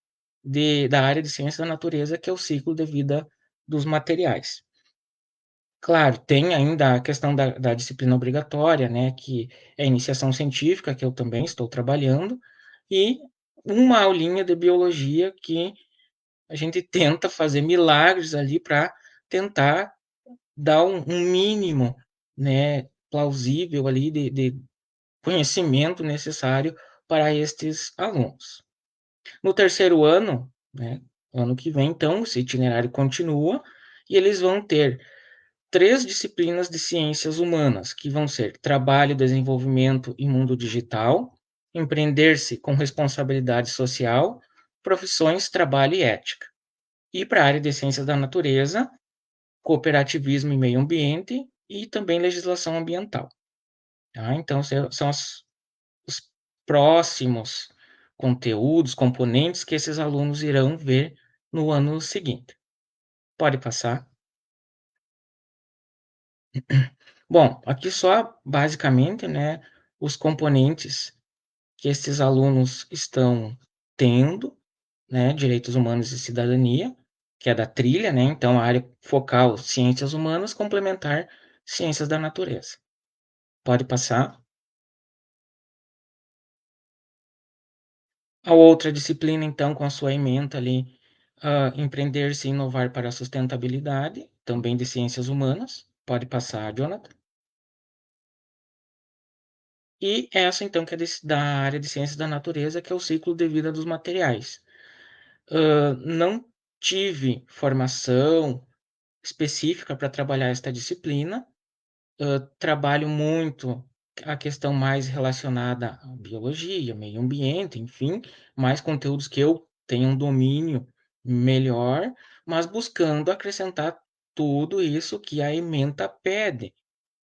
da área de ciência da natureza, que é o ciclo de vida dos materiais. Claro, tem ainda a questão da disciplina obrigatória, né, que é a iniciação científica, que eu também estou trabalhando, e uma aulinha de biologia que a gente tenta fazer milagres ali para tentar dar um mínimo, né, plausível ali de conhecimento necessário para estes alunos. No terceiro ano, né, ano que vem, então, esse itinerário continua e eles vão ter 3 disciplinas de ciências humanas, que vão ser trabalho, desenvolvimento e mundo digital, empreender-se com responsabilidade social, profissões, trabalho e ética. E para a área de ciências da natureza, cooperativismo e meio ambiente e também legislação ambiental. Tá? Então, são os próximos conteúdos, componentes que esses alunos irão ver no ano seguinte. Pode passar. Bom, aqui só basicamente, né, os componentes que esses alunos estão tendo, né, direitos humanos e cidadania, que é da trilha, né, então a área focal ciências humanas, complementar ciências da natureza. Pode passar. A outra disciplina, então, com a sua ementa ali, empreender-se e inovar para a sustentabilidade, também de ciências humanas. Pode passar, Jonathan. E essa, então, que é da área de ciências da natureza, que é o ciclo de vida dos materiais. Não tive formação específica para trabalhar esta disciplina. Trabalho muito a questão mais relacionada à biologia, meio ambiente, enfim, mais conteúdos que eu tenho um domínio melhor, mas buscando acrescentar tudo isso que a ementa pede,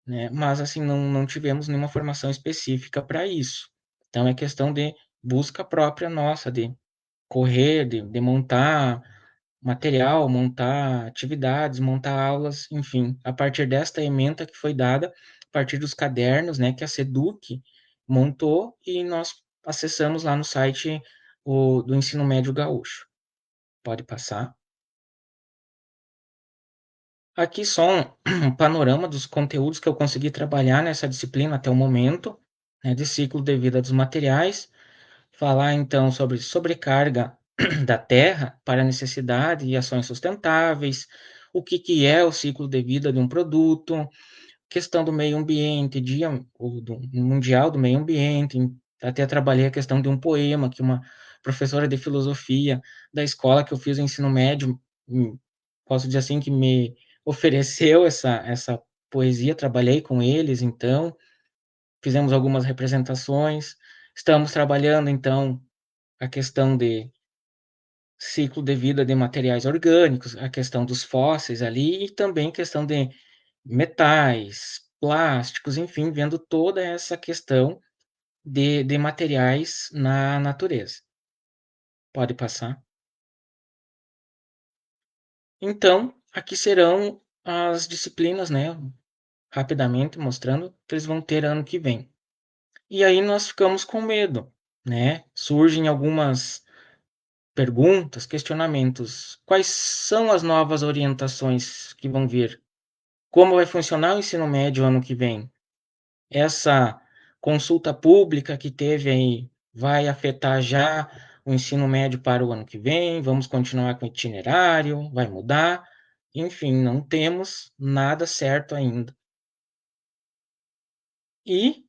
né? Mas assim, não tivemos nenhuma formação específica para isso. Então é questão de busca própria nossa, de correr, de montar material, montar atividades, montar aulas, enfim, a partir desta ementa que foi dada, a partir dos cadernos, né, que a Seduc montou e nós acessamos lá no site do Ensino Médio Gaúcho. Pode passar. Aqui só um panorama dos conteúdos que eu consegui trabalhar nessa disciplina até o momento, né, de ciclo de vida dos materiais. Falar então sobre sobrecarga da terra para necessidade e ações sustentáveis, o que é o ciclo de vida de um produto, questão do meio ambiente, dia do mundial do meio ambiente, até trabalhei a questão de um poema que uma professora de filosofia da escola que eu fiz o ensino médio, posso dizer assim, que me ofereceu essa poesia, trabalhei com eles, então, fizemos algumas representações, estamos trabalhando, então, a questão de ciclo de vida de materiais orgânicos, a questão dos fósseis ali, e também questão de metais, plásticos, enfim, vendo toda essa questão de materiais na natureza. Pode passar. Então, aqui serão as disciplinas, né? Rapidamente mostrando que eles vão ter ano que vem. E aí nós ficamos com medo, né? Surgem algumas perguntas, questionamentos. Quais são as novas orientações que vão vir? Como vai funcionar o ensino médio ano que vem? Essa consulta pública que teve aí vai afetar já o ensino médio para o ano que vem? Vamos continuar com o itinerário? Vai mudar? Enfim, não temos nada certo ainda. E,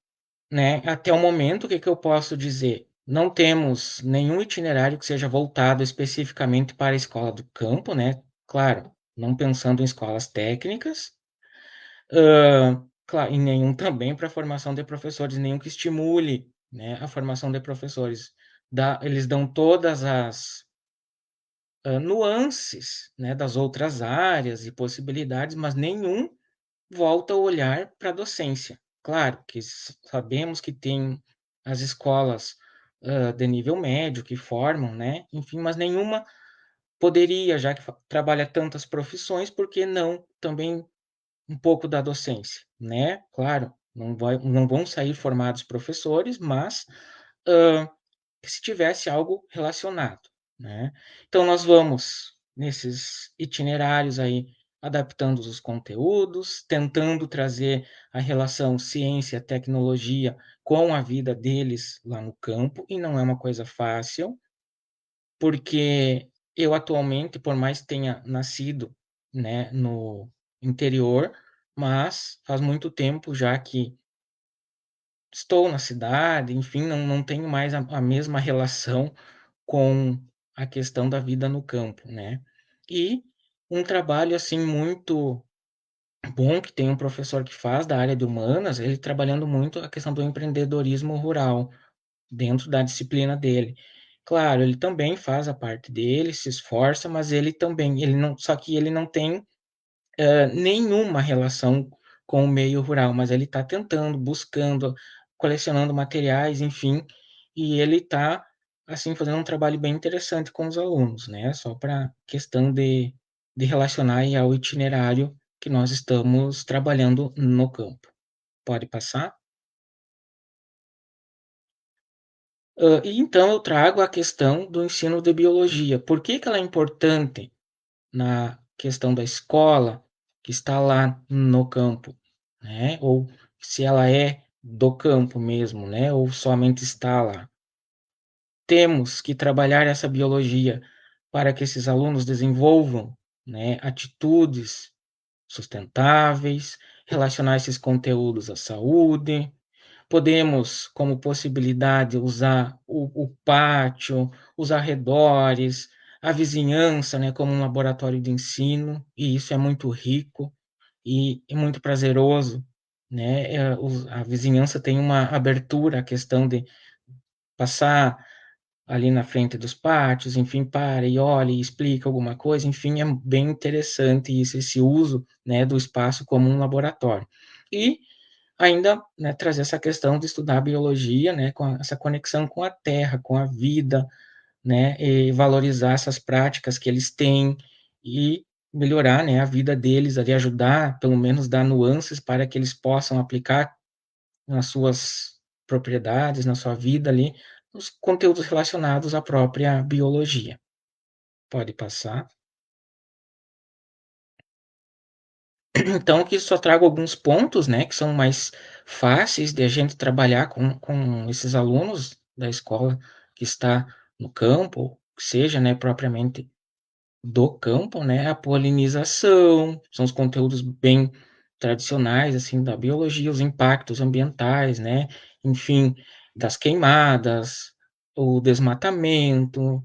né, até o momento, o que eu posso dizer? Não temos nenhum itinerário que seja voltado especificamente para a escola do campo, né? Claro, não pensando em escolas técnicas, claro, e nenhum também para a formação de professores, nenhum que estimule, né, a formação de professores. Eles dão todas as nuances, né, das outras áreas e possibilidades, mas nenhum volta a olhar para a docência. Claro que sabemos que tem as escolas de nível médio que formam, né, enfim, mas nenhuma poderia, já que trabalha tantas profissões, por que não também um pouco da docência, né? Claro, não vão sair formados professores, mas que se tivesse algo relacionado, né? Então, nós vamos nesses itinerários aí, adaptando os conteúdos, tentando trazer a relação ciência-tecnologia com a vida deles lá no campo, e não é uma coisa fácil, porque eu atualmente, por mais que tenha nascido, né, no interior, mas faz muito tempo já que estou na cidade, enfim, não tenho mais a mesma relação com a questão da vida no campo, né? E um trabalho assim muito bom que tem um professor que faz da área de humanas, ele trabalhando muito a questão do empreendedorismo rural dentro da disciplina dele. Claro, ele também faz a parte dele, se esforça, mas ele não, só que ele não tem nenhuma relação com o meio rural, mas ele está tentando, buscando, colecionando materiais, enfim, e ele está assim fazendo um trabalho bem interessante com os alunos, né? Só para questão de relacionar aí ao itinerário que nós estamos trabalhando no campo. Pode passar? E então eu trago a questão do ensino de biologia. Por que que ela é importante na questão da escola que está lá no campo, né? Ou se ela é do campo mesmo, né? Ou somente está lá. Temos que trabalhar essa biologia para que esses alunos desenvolvam, né, atitudes sustentáveis, relacionar esses conteúdos à saúde, Podemos, como possibilidade, usar o pátio, os arredores, a vizinhança, né, como um laboratório de ensino, e isso é muito rico e muito prazeroso, né? A vizinhança tem uma abertura à questão de passar ali na frente dos pátios, enfim, para e olha e explica alguma coisa, enfim, é bem interessante isso, esse uso, né, do espaço como um laboratório. E ainda, né, trazer essa questão de estudar a biologia, né, com essa conexão com a terra, com a vida, né, e valorizar essas práticas que eles têm e melhorar, né, a vida deles, ali ajudar, pelo menos dar nuances para que eles possam aplicar nas suas propriedades, na sua vida ali, os conteúdos relacionados à própria biologia. Pode passar. Então, aqui só trago alguns pontos, né, que são mais fáceis de a gente trabalhar com esses alunos da escola que está no campo, seja, né, propriamente do campo, né, a polinização, são os conteúdos bem tradicionais, assim, da biologia, os impactos ambientais, né, enfim, das queimadas, o desmatamento,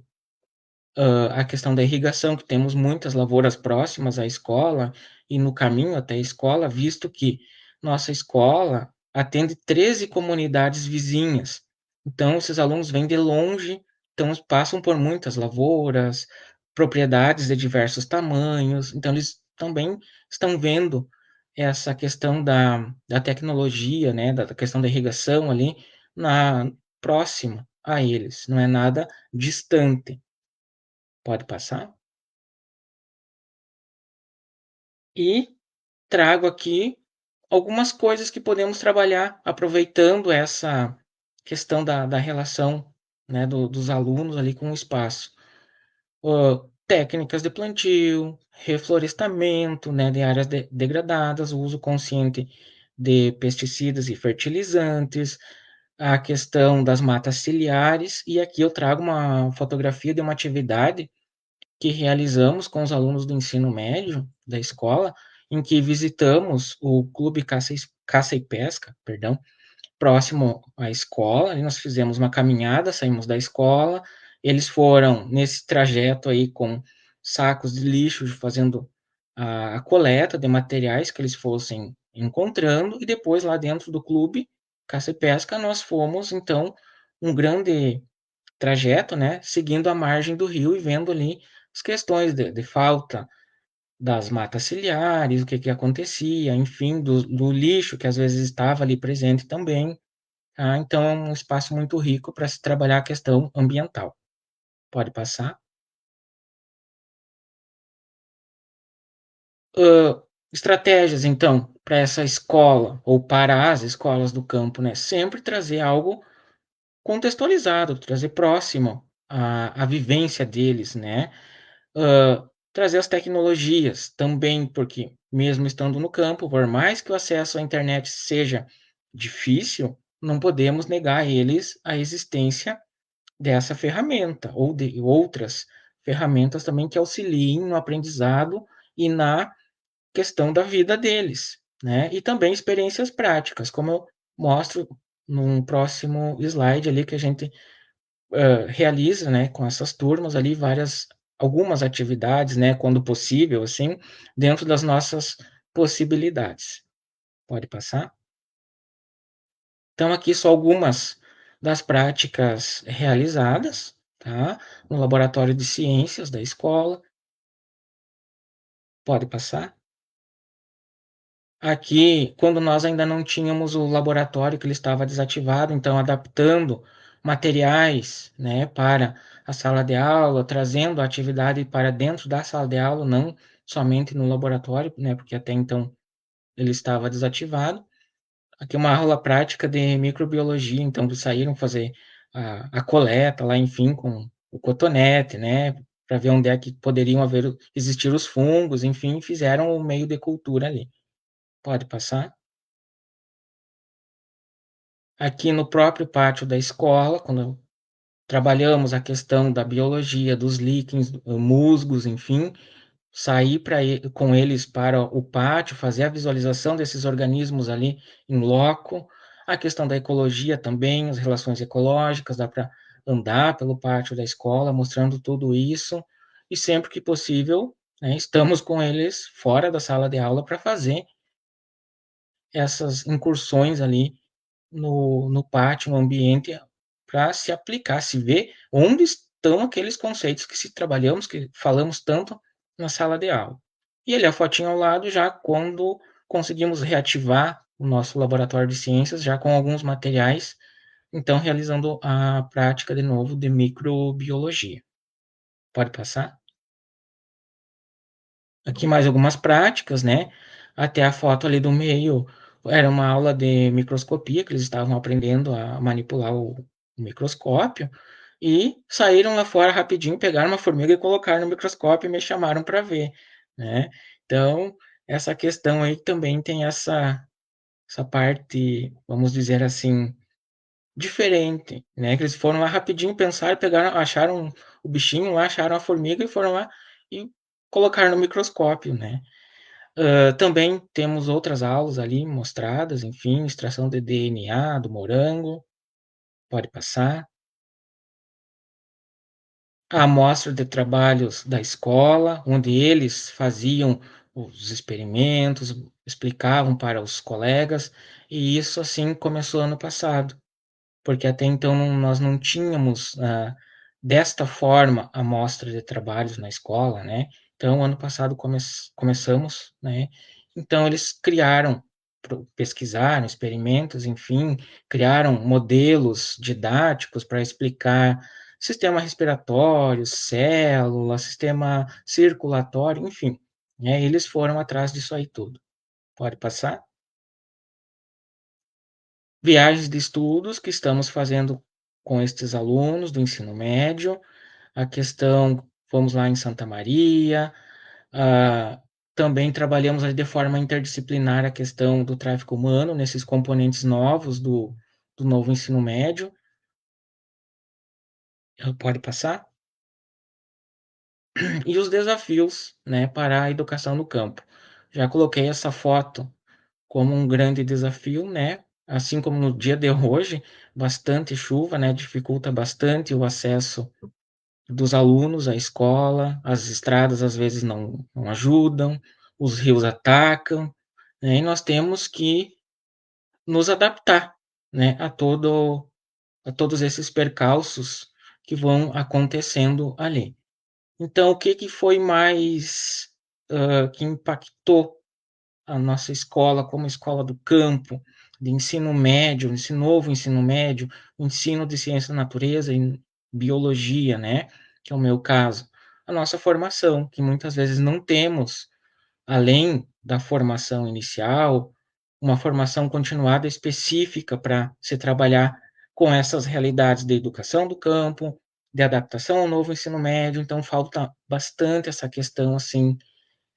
a questão da irrigação, que temos muitas lavouras próximas à escola e no caminho até a escola, visto que nossa escola atende 13 comunidades vizinhas. Então, esses alunos vêm de longe, então passam por muitas lavouras, propriedades de diversos tamanhos, então eles também estão vendo essa questão da tecnologia, né, da questão da irrigação ali, próxima a eles, não é nada distante. Pode passar. E trago aqui algumas coisas que podemos trabalhar aproveitando essa questão da relação, né, dos alunos ali com o espaço. Técnicas de plantio, reflorestamento, né, de áreas degradadas, o uso consciente de pesticidas e fertilizantes, a questão das matas ciliares, e aqui eu trago uma fotografia de uma atividade que realizamos com os alunos do ensino médio da escola, em que visitamos o Clube Caça e Pesca, perdão, próximo à escola, e nós fizemos uma caminhada, saímos da escola, eles foram nesse trajeto aí com sacos de lixo, fazendo a coleta de materiais que eles fossem encontrando, e depois lá dentro do clube Caça e Pesca, nós fomos, então, um grande trajeto, né, seguindo a margem do rio e vendo ali as questões de falta das matas ciliares, o que que acontecia, enfim, do lixo que às vezes estava ali presente também. Tá? Então, é um espaço muito rico para se trabalhar a questão ambiental. Pode passar. Estratégias, então, para essa escola ou para as escolas do campo, né? Sempre trazer algo contextualizado, trazer próximo à vivência deles, né? Trazer as tecnologias também, porque mesmo estando no campo, por mais que o acesso à internet seja difícil, não podemos negar a eles a existência dessa ferramenta ou de outras ferramentas também que auxiliem no aprendizado e na questão da vida deles, né? E também experiências práticas, como eu mostro num próximo slide ali que a gente realiza, né, com essas turmas ali algumas atividades, né, quando possível, assim, dentro das nossas possibilidades. Pode passar? Então, aqui só algumas das práticas realizadas, tá? No laboratório de ciências da escola. Pode passar? Aqui, quando nós ainda não tínhamos o laboratório, que ele estava desativado, então adaptando materiais, né, para a sala de aula, trazendo a atividade para dentro da sala de aula, não somente no laboratório, né, porque até então ele estava desativado. Aqui uma aula prática de microbiologia, então eles saíram fazer a coleta lá, enfim, com o cotonete, né, para ver onde é que poderiam existir os fungos, enfim, fizeram o meio de cultura ali. Pode passar? Aqui no próprio pátio da escola, quando trabalhamos a questão da biologia, dos líquens, musgos, enfim, sair com eles para o pátio, fazer a visualização desses organismos ali em loco, A questão da ecologia também, as relações ecológicas, dá para andar pelo pátio da escola mostrando tudo isso, e sempre que possível, né, estamos com eles fora da sala de aula para fazer essas incursões ali no pátio, no ambiente, para se aplicar, se ver onde estão aqueles conceitos que se trabalhamos, que falamos tanto na sala de aula. E ali a fotinha ao lado, já quando conseguimos reativar o nosso laboratório de ciências, já com alguns materiais, então realizando a prática de novo de microbiologia. Pode passar? Aqui mais algumas práticas, né? Até a foto ali do meio era uma aula de microscopia, que eles estavam aprendendo a manipular o microscópio, e saíram lá fora rapidinho, pegaram uma formiga e colocaram no microscópio e me chamaram para ver, né? Então, essa questão aí também tem essa parte, vamos dizer assim, diferente, né? Que eles foram lá rapidinho, pensaram, pegaram, acharam o bichinho lá, acharam a formiga e foram lá e colocaram no microscópio, né? Também temos outras aulas ali mostradas, enfim, extração de DNA do morango, pode passar. A amostra de trabalhos da escola, onde eles faziam os experimentos, explicavam para os colegas, e isso assim começou ano passado, porque até então nós não tínhamos desta forma a amostra de trabalhos na escola, né? Então, ano passado começamos, né? Então, eles criaram, pesquisaram experimentos, enfim, criaram modelos didáticos para explicar sistema respiratório, célula, sistema circulatório, enfim, né? Eles foram atrás disso aí tudo. Pode passar? Viagens de estudos que estamos fazendo com estes alunos do ensino médio, a questão, fomos lá em Santa Maria, também trabalhamos de forma interdisciplinar a questão do tráfico humano, nesses componentes novos do novo ensino médio. Pode passar? E os desafios, né, para a educação no campo. Já coloquei essa foto como um grande desafio, né? Assim como no dia de hoje, bastante chuva, né, dificulta bastante o acesso dos alunos à escola, as estradas às vezes não ajudam, os rios atacam, né, e nós temos que nos adaptar, né, a todos esses percalços que vão acontecendo ali. Então, o que que foi mais que impactou a nossa escola como escola do campo, de ensino médio, novo ensino médio, ensino de ciência da natureza e biologia, né? Que é o meu caso. A nossa formação, que muitas vezes não temos, além da formação inicial, uma formação continuada específica para se trabalhar com essas realidades de educação do campo, de adaptação ao novo ensino médio, então falta bastante essa questão assim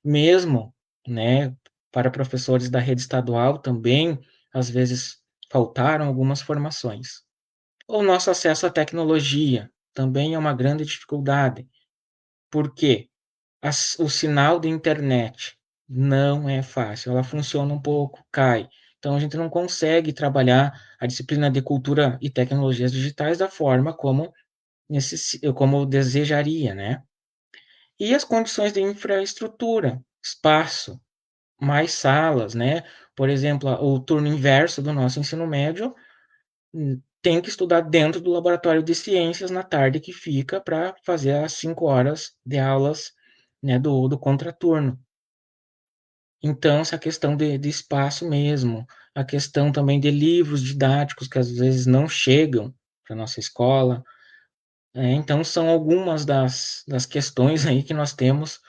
mesmo, né, para professores da rede estadual também, às vezes faltaram algumas formações. O nosso acesso à tecnologia também é uma grande dificuldade, porque o sinal de internet não é fácil, ela funciona um pouco, cai. Então a gente não consegue trabalhar a disciplina de cultura e tecnologias digitais da forma como desejaria, né? E as condições de infraestrutura, espaço, mais salas, né? Por exemplo, o turno inverso do nosso ensino médio tem que estudar dentro do laboratório de ciências na tarde que fica para fazer as 5 horas de aulas, né, do contraturno. Então, essa questão de espaço mesmo, a questão também de livros didáticos que às vezes não chegam para nossa escola. Então, são algumas das questões aí que nós temos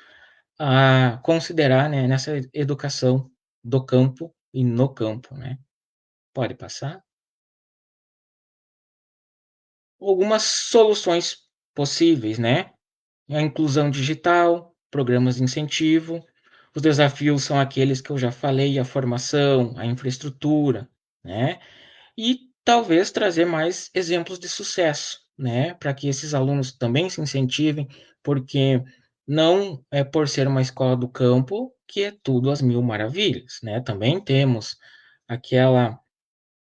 a considerar, né, nessa educação do campo e no campo, né? Pode passar? Algumas soluções possíveis, né? A inclusão digital, programas de incentivo. Os desafios são aqueles que eu já falei, a formação, a infraestrutura, né? E talvez trazer mais exemplos de sucesso, né? Para que esses alunos também se incentivem, porque não é por ser uma escola do campo que é tudo às mil maravilhas, né? Também temos aquela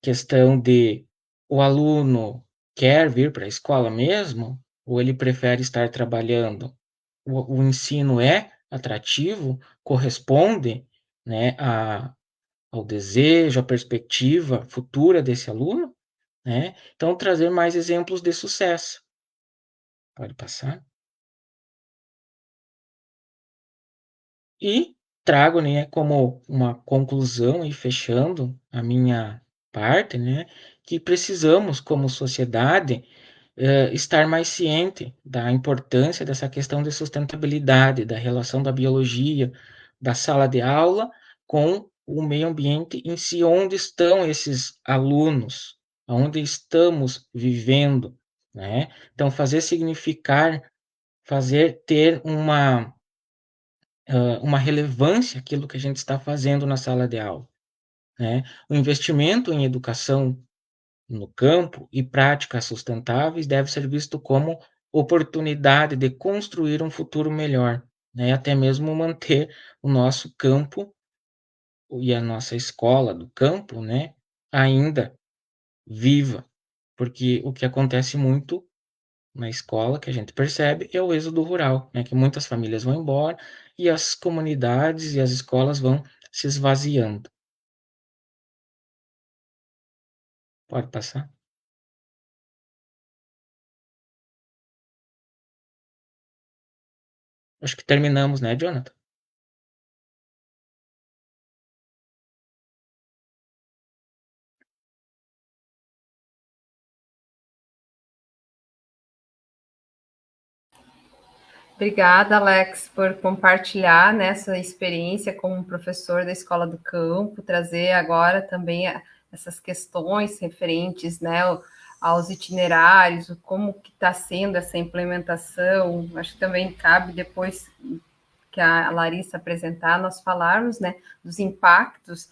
questão de o aluno quer vir para a escola mesmo, ou ele prefere estar trabalhando? O ensino é atrativo, corresponde, né, ao desejo, à perspectiva futura desse aluno, né? Então, trazer mais exemplos de sucesso. Pode passar. E trago, né, como uma conclusão e fechando a minha parte, né, que precisamos, como sociedade, estar mais ciente da importância dessa questão de sustentabilidade, da relação da biologia, da sala de aula com o meio ambiente em si, onde estão esses alunos, onde estamos vivendo, né? Então, fazer significar, fazer ter uma relevância aquilo que a gente está fazendo na sala de aula, né? O investimento em educação no campo e práticas sustentáveis deve ser visto como oportunidade de construir um futuro melhor, né? Até mesmo manter o nosso campo e a nossa escola do campo, né, ainda viva, porque o que acontece muito na escola, que a gente percebe, é o êxodo rural, né, que muitas famílias vão embora e as comunidades e as escolas vão se esvaziando. Pode passar? Acho que terminamos, né, Jonathan?
Obrigada, Alex, por compartilhar, né, essa experiência como professor da Escola do Campo, trazer agora também essas questões referentes, né, aos itinerários, como que está sendo essa implementação. Acho que também cabe depois que a Larissa apresentar, nós falarmos, né, dos impactos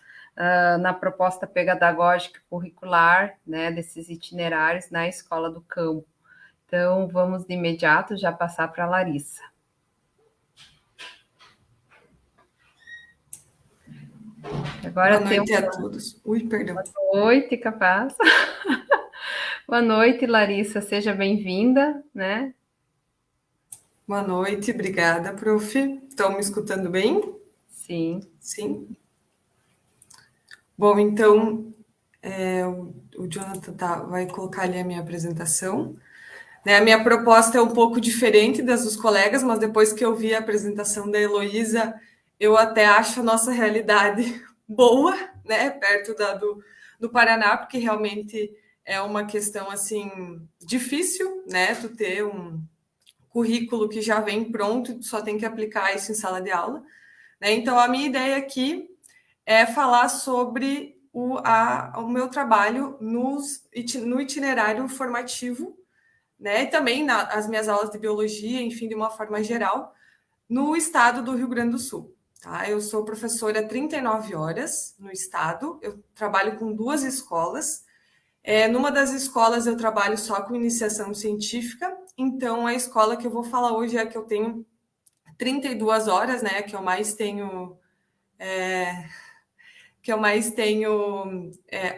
na proposta pedagógica curricular, né, desses itinerários na Escola do Campo. Então, vamos de imediato já passar para a Larissa. Agora
boa noite a todos. Ui, perdão.
Boa noite, capaz. Boa noite, Larissa. Seja bem-vinda, né?
Boa noite, obrigada, prof. Estão me escutando bem?
Sim.
Sim. Bom, então, o Jonathan vai colocar ali a minha apresentação. Né, a minha proposta é um pouco diferente das dos colegas, mas depois que eu vi a apresentação da Heloísa, eu até acho a nossa realidade boa, né, perto do Paraná, porque realmente é uma questão, assim, difícil, né, tu ter um currículo que já vem pronto, tu só tem que aplicar isso em sala de aula. Né? Então, a minha ideia aqui é falar sobre o meu trabalho no itinerário formativo, né? E também as minhas aulas de biologia, enfim, de uma forma geral, no estado do Rio Grande do Sul. Tá? Eu sou professora há 39 horas no estado, eu trabalho com 2 escolas. Numa das escolas eu trabalho só com iniciação científica, então a escola que eu vou falar hoje é a que eu tenho 32 horas, né? Que eu mais tenho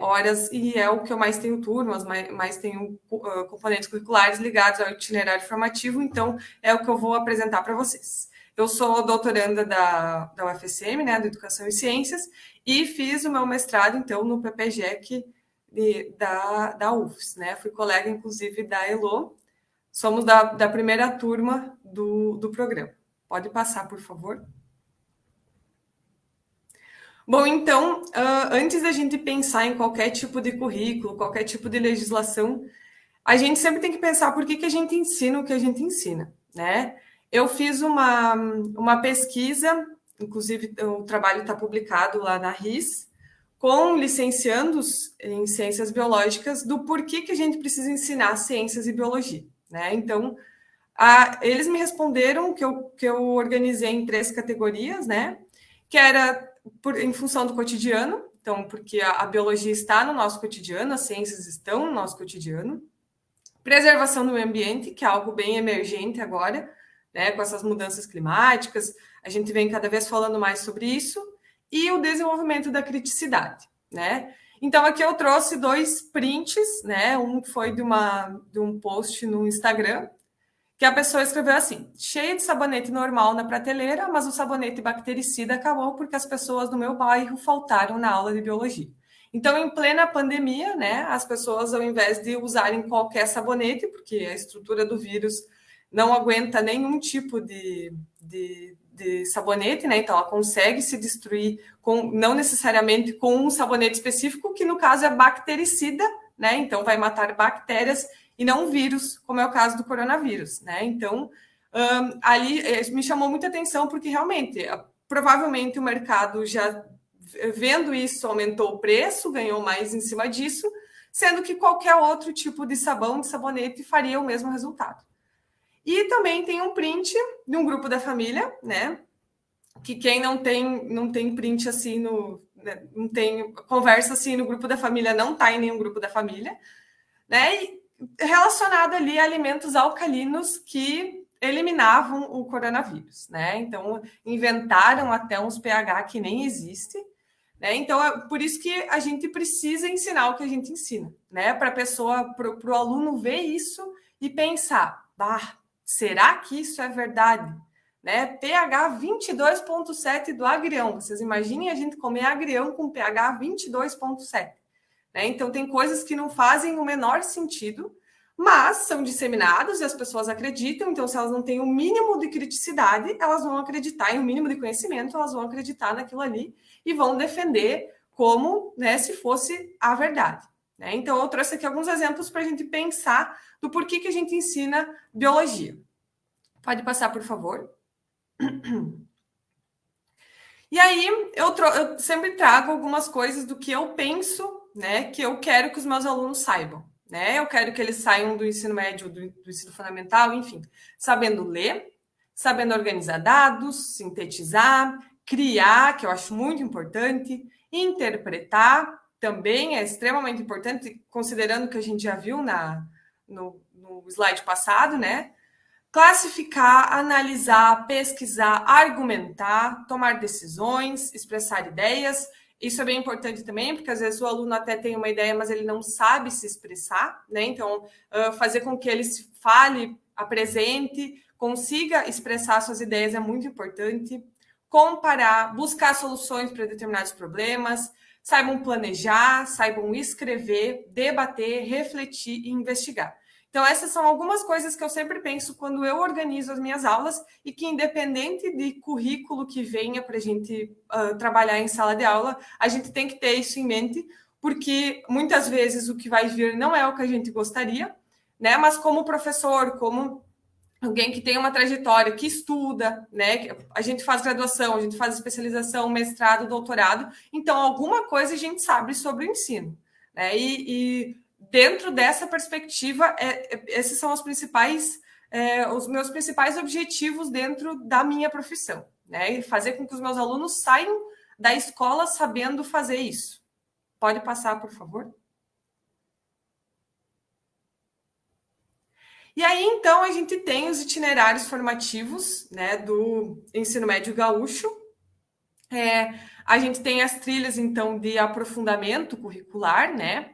horas e é o que eu mais tenho turmas, mais tenho componentes curriculares ligados ao itinerário formativo, então é o que eu vou apresentar para vocês. Eu sou doutoranda da UFSM, né, da Educação e Ciências, e fiz o meu mestrado, então, no PPGEC da UFS, né, fui colega, inclusive, da Elo, somos da primeira turma do programa. Pode passar, por favor. Bom, então, antes da gente pensar em qualquer tipo de currículo, qualquer tipo de legislação, a gente sempre tem que pensar por que a gente ensina o que a gente ensina, né? Eu fiz uma pesquisa, inclusive o trabalho está publicado lá na RIS, com licenciandos em ciências biológicas, do porquê que a gente precisa ensinar ciências e biologia, né? Então, eles me responderam que eu organizei em 3 categorias, né? Que era em função do cotidiano, então, porque a biologia está no nosso cotidiano, as ciências estão no nosso cotidiano. Preservação do meio ambiente, que é algo bem emergente agora, né, com essas mudanças climáticas, a gente vem cada vez falando mais sobre isso, e o desenvolvimento da criticidade, né? Então, aqui eu trouxe 2 prints, né? Um foi de um post no Instagram, que a pessoa escreveu assim: cheio de sabonete normal na prateleira, mas o sabonete bactericida acabou porque as pessoas do meu bairro faltaram na aula de biologia. Então, em plena pandemia, né, as pessoas, ao invés de usarem qualquer sabonete, porque a estrutura do vírus não aguenta nenhum tipo de sabonete, né? Então, ela consegue se destruir não necessariamente com um sabonete específico, que no caso é bactericida, né? Então, vai matar bactérias e não vírus, como é o caso do coronavírus, né? Então, ali me chamou muita atenção, porque realmente, provavelmente o mercado já vendo isso aumentou o preço, ganhou mais em cima disso, sendo que qualquer outro tipo de sabão, de sabonete, faria o mesmo resultado. E também tem um print de um grupo da família, né? Que quem não tem print assim né, não tem conversa assim no grupo da família, não está em nenhum grupo da família, né? E relacionado ali a alimentos alcalinos que eliminavam o coronavírus, né? Então inventaram até uns pH que nem existe, né? Então é por isso que a gente precisa ensinar o que a gente ensina, né? Para a pessoa, para o aluno ver isso e pensar, bah, será que isso é verdade? Né? pH 22,7 do agrião. Vocês imaginem a gente comer agrião com pH 22,7. Né? Então, tem coisas que não fazem o menor sentido, mas são disseminados e as pessoas acreditam. Então, se elas não têm o mínimo de criticidade, elas vão acreditar, e o mínimo de conhecimento, elas vão acreditar naquilo ali e vão defender como, né, se fosse a verdade. Né? Então, eu trouxe aqui alguns exemplos para a gente pensar do porquê que a gente ensina biologia. Pode passar, por favor. E aí, eu sempre trago algumas coisas do que eu penso, né, que eu quero que os meus alunos saibam. Né? Eu quero que eles saiam do ensino médio, do ensino fundamental, enfim, sabendo ler, sabendo organizar dados, sintetizar, criar, que eu acho muito importante, interpretar, também é extremamente importante, considerando que a gente já viu no slide passado, né? Classificar, analisar, pesquisar, argumentar, tomar decisões, expressar ideias. Isso é bem importante também, porque às vezes o aluno até tem uma ideia, mas ele não sabe se expressar, né? Então, fazer com que ele se fale, apresente, consiga expressar suas ideias é muito importante. Comparar, buscar soluções para determinados problemas, saibam planejar, saibam escrever, debater, refletir e investigar. Então, essas são algumas coisas que eu sempre penso quando eu organizo as minhas aulas e que, independente de currículo que venha para a gente trabalhar em sala de aula, a gente tem que ter isso em mente, porque muitas vezes o que vai vir não é o que a gente gostaria, né? Mas como professor, como alguém que tem uma trajetória, que estuda, né? A gente faz graduação, a gente faz especialização, mestrado, doutorado, então alguma coisa a gente sabe sobre o ensino, né? E dentro dessa perspectiva, esses são os meus principais objetivos dentro da minha profissão, né? E fazer com que os meus alunos saiam da escola sabendo fazer isso. Pode passar, por favor? E aí, então, a gente tem os itinerários formativos, né, do ensino médio gaúcho. A gente tem as trilhas, então, de aprofundamento curricular, né?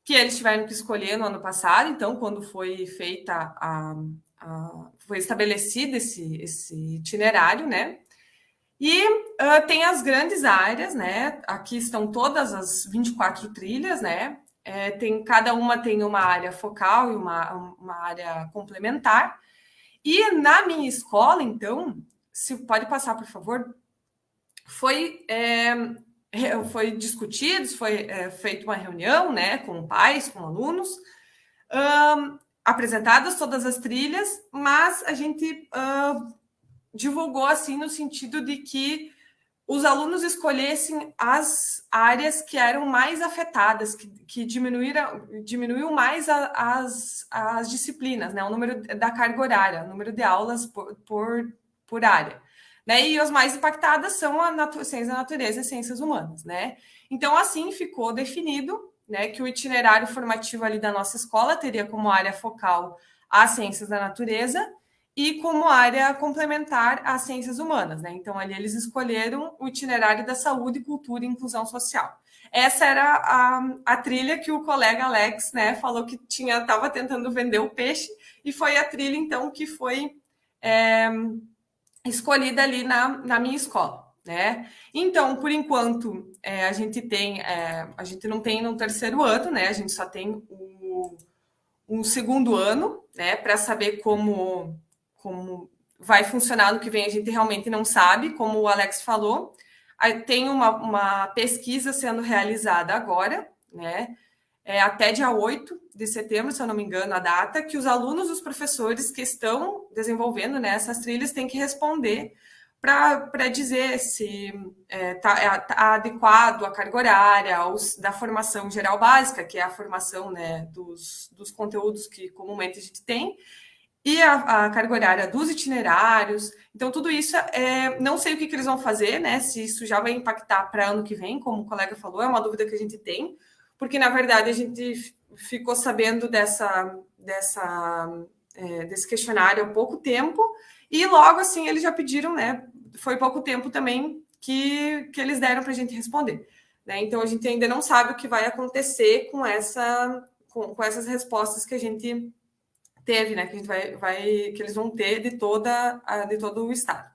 Que eles tiveram que escolher no ano passado, então, quando foi feita foi estabelecido esse itinerário, né? E tem as grandes áreas, né? Aqui estão todas as 24 trilhas, né? Cada uma tem uma área focal e uma área complementar. E na minha escola, então, se pode passar, por favor, foi discutido, foi feita uma reunião, né, com pais, com alunos, apresentadas todas as trilhas, mas a gente divulgou assim no sentido de que os alunos escolhessem as áreas que eram mais afetadas, que diminuiu mais as disciplinas, né, o número da carga horária, o número de aulas por área. Né? E as mais impactadas são a ciência da natureza e ciências humanas, né? Então, assim, ficou definido, né, que o itinerário formativo ali da nossa escola teria como área focal as ciências da natureza e como área complementar às ciências humanas, né? Então, ali eles escolheram o itinerário da saúde, cultura e inclusão social. Essa era a trilha que o colega Alex, né, falou que estava tentando vender o peixe, e foi a trilha, então, que foi escolhida ali na minha escola, né? Então, por enquanto, a gente não tem no terceiro ano, né? A gente só tem um segundo ano, né? Para saber como vai funcionar no que vem, a gente realmente não sabe, como o Alex falou. Tem uma pesquisa sendo realizada agora, né? Até dia 8 de setembro, se eu não me engano, a data, que os alunos e os professores que estão desenvolvendo, né, essas trilhas têm que responder para dizer se está adequado à carga horária, da formação geral básica, que é a formação, né, dos conteúdos que comumente a gente tem, e a carga horária dos itinerários. Então, tudo isso, não sei o que eles vão fazer, né, se isso já vai impactar para ano que vem, como o colega falou, é uma dúvida que a gente tem, porque, na verdade, a gente ficou sabendo desse questionário há pouco tempo, e logo assim eles já pediram, né? Foi pouco tempo também que eles deram para a gente responder, né? Então a gente ainda não sabe o que vai acontecer com essas respostas que a gente teve, né? Que a gente que eles vão ter de todo o estado.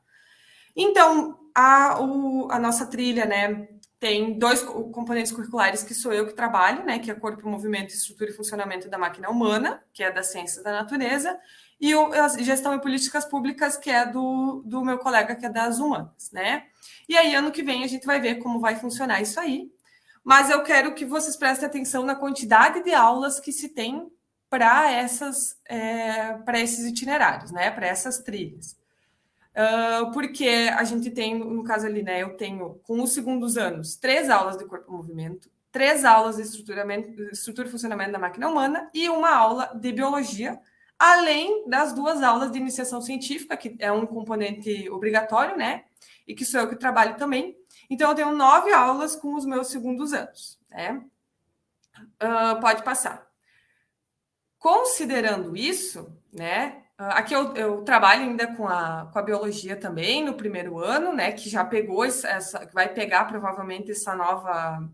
Então a nossa trilha, né? Tem 2 componentes curriculares que sou eu que trabalho, né? Que é Corpo, Movimento, Estrutura e Funcionamento da Máquina Humana, que é das Ciências da Natureza, e a Gestão e Políticas Públicas, que é do meu colega, que é das Humanas, né? E aí, ano que vem, a gente vai ver como vai funcionar isso aí. Mas eu quero que vocês prestem atenção na quantidade de aulas que se tem para esses itinerários, né? Para essas trilhas. Porque a gente tem, no caso ali, né, eu tenho, com os segundos anos, 3 aulas de corpo-movimento, 3 aulas de estrutura e funcionamento da máquina humana e uma aula de biologia, além das 2 aulas de iniciação científica, que é um componente obrigatório, né, e que sou eu que trabalho também. Então, eu tenho 9 aulas com os meus segundos anos, né. Pode passar. Considerando isso, né, aqui eu trabalho ainda com a biologia também no primeiro ano, né? Que já pegou vai pegar provavelmente essa nova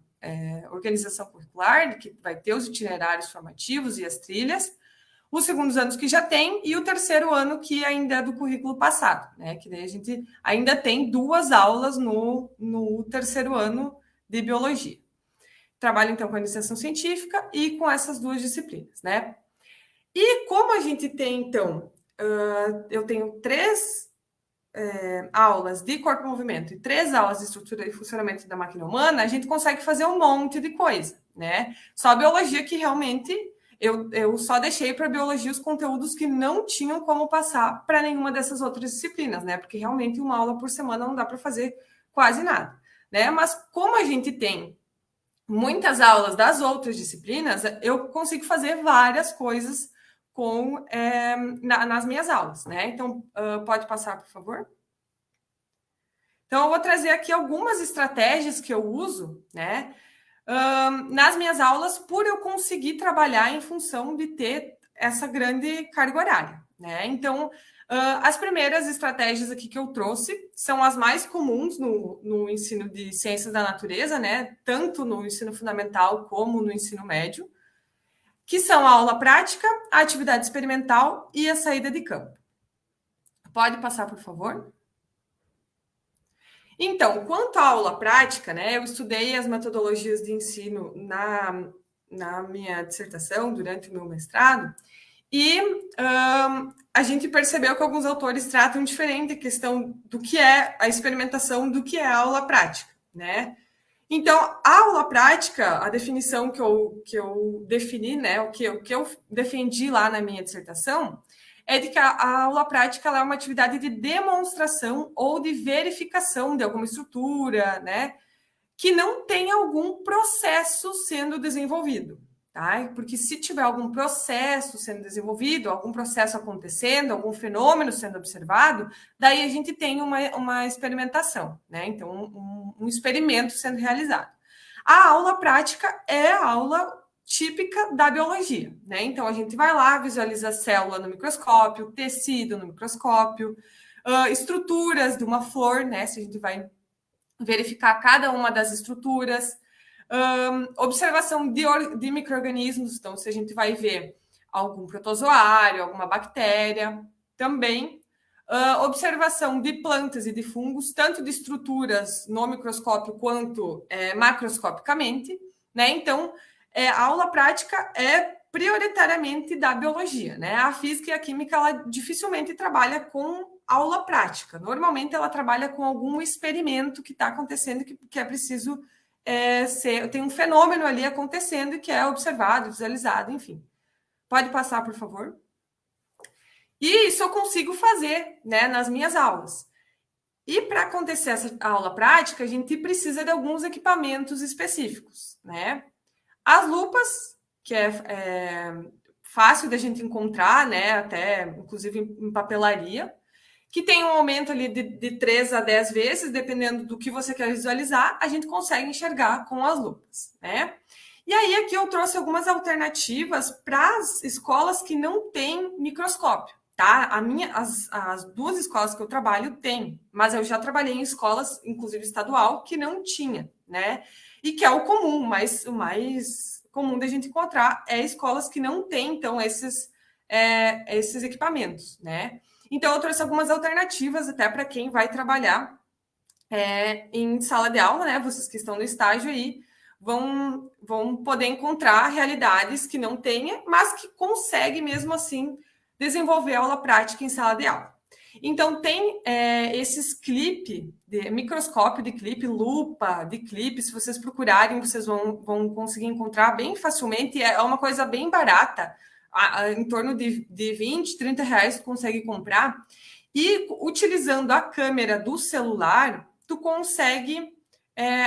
organização curricular, que vai ter os itinerários formativos e as trilhas. Os segundos anos que já tem, e o terceiro ano que ainda é do currículo passado, né? Que daí a gente ainda tem 2 aulas no terceiro ano de biologia. Trabalho, então, com a iniciação científica e com essas 2 disciplinas, né? E como a gente tem, então, eu tenho 3 aulas de corpo-movimento e 3 aulas de estrutura e funcionamento da máquina humana, a gente consegue fazer um monte de coisa, né? Só a biologia que realmente eu só deixei para a biologia os conteúdos que não tinham como passar para nenhuma dessas outras disciplinas, né? Porque realmente uma aula por semana não dá para fazer quase nada, né? Mas como a gente tem muitas aulas das outras disciplinas, eu consigo fazer várias coisas nas minhas aulas, né? Então, pode passar, por favor? Então, eu vou trazer aqui algumas estratégias que eu uso, né? Nas minhas aulas, por eu conseguir trabalhar em função de ter essa grande carga horária, né? Então, as primeiras estratégias aqui que eu trouxe são as mais comuns no ensino de ciências da natureza, né? Tanto no ensino fundamental como no ensino médio, que são a aula prática, a atividade experimental e a saída de campo. Pode passar, por favor? Então, quanto à aula prática, né, eu estudei as metodologias de ensino na minha dissertação, durante o meu mestrado, e a gente percebeu que alguns autores tratam diferente a questão do que é a experimentação, do que é a aula prática, né? Então, a aula prática, a definição que eu defini, né, o que eu defendi lá na minha dissertação, é de que a aula prática ela é uma atividade de demonstração ou de verificação de alguma estrutura, né, que não tem algum processo sendo desenvolvido, tá? Porque se tiver algum processo sendo desenvolvido, algum processo acontecendo, algum fenômeno sendo observado, daí a gente tem uma experimentação, né? Então, um experimento sendo realizado. A aula prática é a aula típica da biologia, né? Então, a gente vai lá, visualiza a célula no microscópio, tecido no microscópio, estruturas de uma flor, né? Se a gente vai verificar cada uma das estruturas, observação de micro-organismos, então, se a gente vai ver algum protozoário, alguma bactéria, também observação de plantas e de fungos, tanto de estruturas no microscópio quanto macroscopicamente, né? Então, a aula prática é prioritariamente da biologia, né? A física e a química, ela dificilmente trabalha com aula prática. Normalmente, ela trabalha com algum experimento que está acontecendo, que é preciso tem um fenômeno ali acontecendo e que é observado, visualizado, enfim. Pode passar, por favor? E isso eu consigo fazer, né, nas minhas aulas. E para acontecer essa aula prática, a gente precisa de alguns equipamentos específicos, né? As lupas, que é fácil da gente encontrar, né, até inclusive em papelaria, que tem um aumento ali de 3 a 10 vezes, dependendo do que você quer visualizar, a gente consegue enxergar com as lupas, né? E aí aqui eu trouxe algumas alternativas para as escolas que não têm microscópio, tá? As duas escolas que eu trabalho têm, mas eu já trabalhei em escolas, inclusive estadual, que não tinha, né? E que é o comum, mas o mais comum da gente encontrar é escolas que não têm, então, esses equipamentos, né? Então, eu trouxe algumas alternativas até para quem vai trabalhar em sala de aula, né? Vocês que estão no estágio aí vão poder encontrar realidades que não tenha, mas que consegue mesmo assim desenvolver aula prática em sala de aula. Então, tem esses clipe, microscópio de clipe, lupa de clipe, se vocês procurarem, vocês vão conseguir encontrar bem facilmente, é uma coisa bem barata, em torno de 20, 30 reais tu consegue comprar, e utilizando a câmera do celular, tu consegue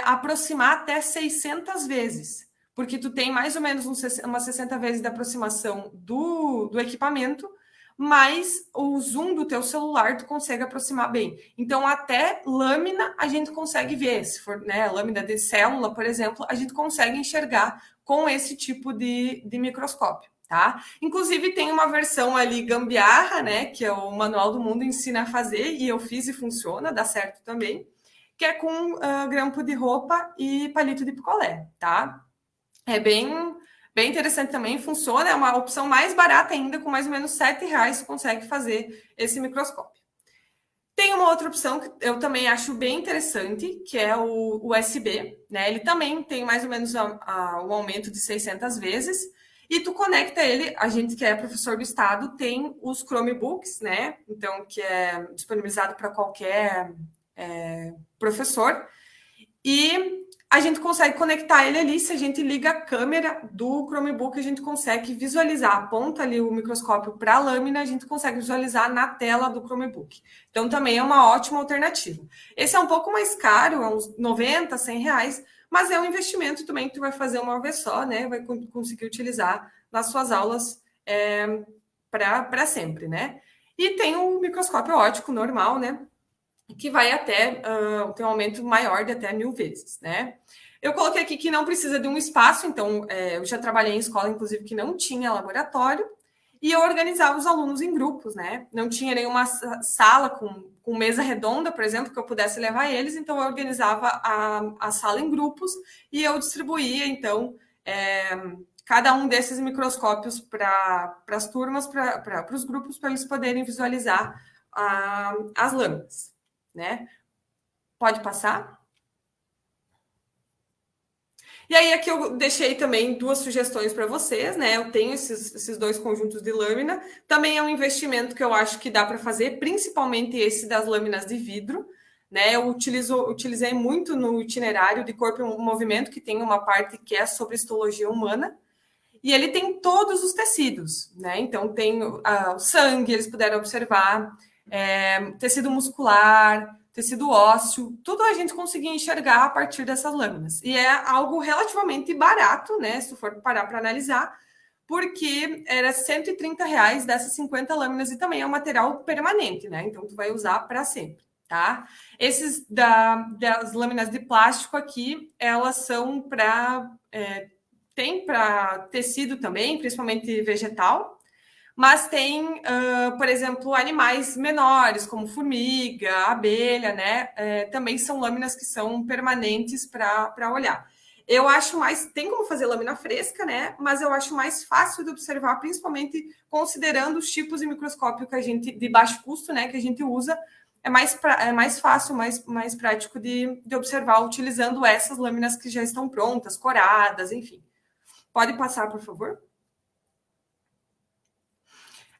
aproximar até 600 vezes, porque tu tem mais ou menos umas 60 vezes de aproximação do equipamento, mas o zoom do teu celular tu consegue aproximar bem. Então, até lâmina a gente consegue ver, se for, né, lâmina de célula, por exemplo, a gente consegue enxergar com esse tipo de microscópio. Tá? Inclusive, tem uma versão ali gambiarra, né? Que é o Manual do Mundo ensina a fazer, e eu fiz e funciona, dá certo também, que é com grampo de roupa e palito de picolé, tá? É bem interessante também, funciona, é uma opção mais barata ainda, com mais ou menos R$7 você consegue fazer esse microscópio. Tem uma outra opção que eu também acho bem interessante, que é o USB, né? Ele também tem mais ou menos um aumento de 600 vezes, e tu conecta ele, a gente que é professor do estado tem os Chromebooks, né? Então, que é disponibilizado para qualquer professor, e a gente consegue conectar ele ali, se a gente liga a câmera do Chromebook, a gente consegue visualizar, aponta ali o microscópio para a lâmina, a gente consegue visualizar na tela do Chromebook. Então, também é uma ótima alternativa. Esse é um pouco mais caro, é uns 90, 100 reais, mas é um investimento também que tu vai fazer uma vez só, né? Vai conseguir utilizar nas suas aulas para sempre, né? E tem um microscópio óptico normal, né? Que vai até ter um aumento maior de até 1000 vezes, né? Eu coloquei aqui que não precisa de um espaço, então eu já trabalhei em escola, inclusive, que não tinha laboratório, e eu organizava os alunos em grupos, né? Não tinha nenhuma sala com mesa redonda, por exemplo, que eu pudesse levar eles, então eu organizava a sala em grupos e eu distribuía, então, cada um desses microscópios para as turmas, para os grupos, para eles poderem visualizar as lâminas, né? Pode passar? E aí, aqui eu deixei também 2 sugestões para vocês, né? Eu tenho esses 2 conjuntos de lâmina. Também é um investimento que eu acho que dá para fazer, principalmente esse das lâminas de vidro, né? Eu utilizei muito no itinerário de Corpo em Movimento, que tem uma parte que é sobre histologia humana, e ele tem todos os tecidos, né? Então, tem o sangue, eles puderam observar, tecido muscular, tecido ósseo, tudo a gente conseguia enxergar a partir dessas lâminas. E é algo relativamente barato, né? Se tu for parar para analisar, porque era R$130 dessas 50 lâminas, e também é um material permanente, né? Então, tu vai usar para sempre, tá? Esses das lâminas de plástico aqui, elas são para tem para tecido também, principalmente vegetal, mas tem, por exemplo, animais menores, como formiga, abelha, né? Também são lâminas que são permanentes para olhar. Eu acho mais, tem como fazer lâmina fresca, né? Mas eu acho mais fácil de observar, principalmente considerando os tipos de microscópio que a gente, de baixo custo, né, que a gente usa, é mais fácil, mais prático de observar utilizando essas lâminas que já estão prontas, coradas, enfim. Pode passar, por favor?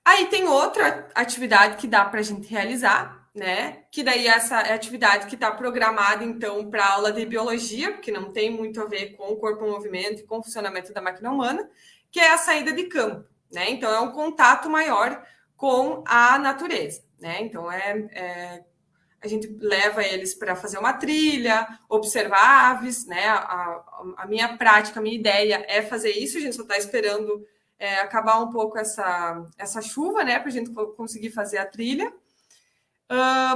Aí tem outra atividade que dá para a gente realizar, né? Que daí essa é a atividade que está programada, então, para a aula de biologia, porque não tem muito a ver com o corpo em movimento e com o funcionamento da máquina humana, que é a saída de campo, né? Então, é um contato maior com a natureza, né? Então, a gente leva eles para fazer uma trilha, observar aves, né? A minha prática, a minha ideia é fazer isso, a gente só está esperando acabar um pouco essa chuva, né? Para a gente conseguir fazer a trilha.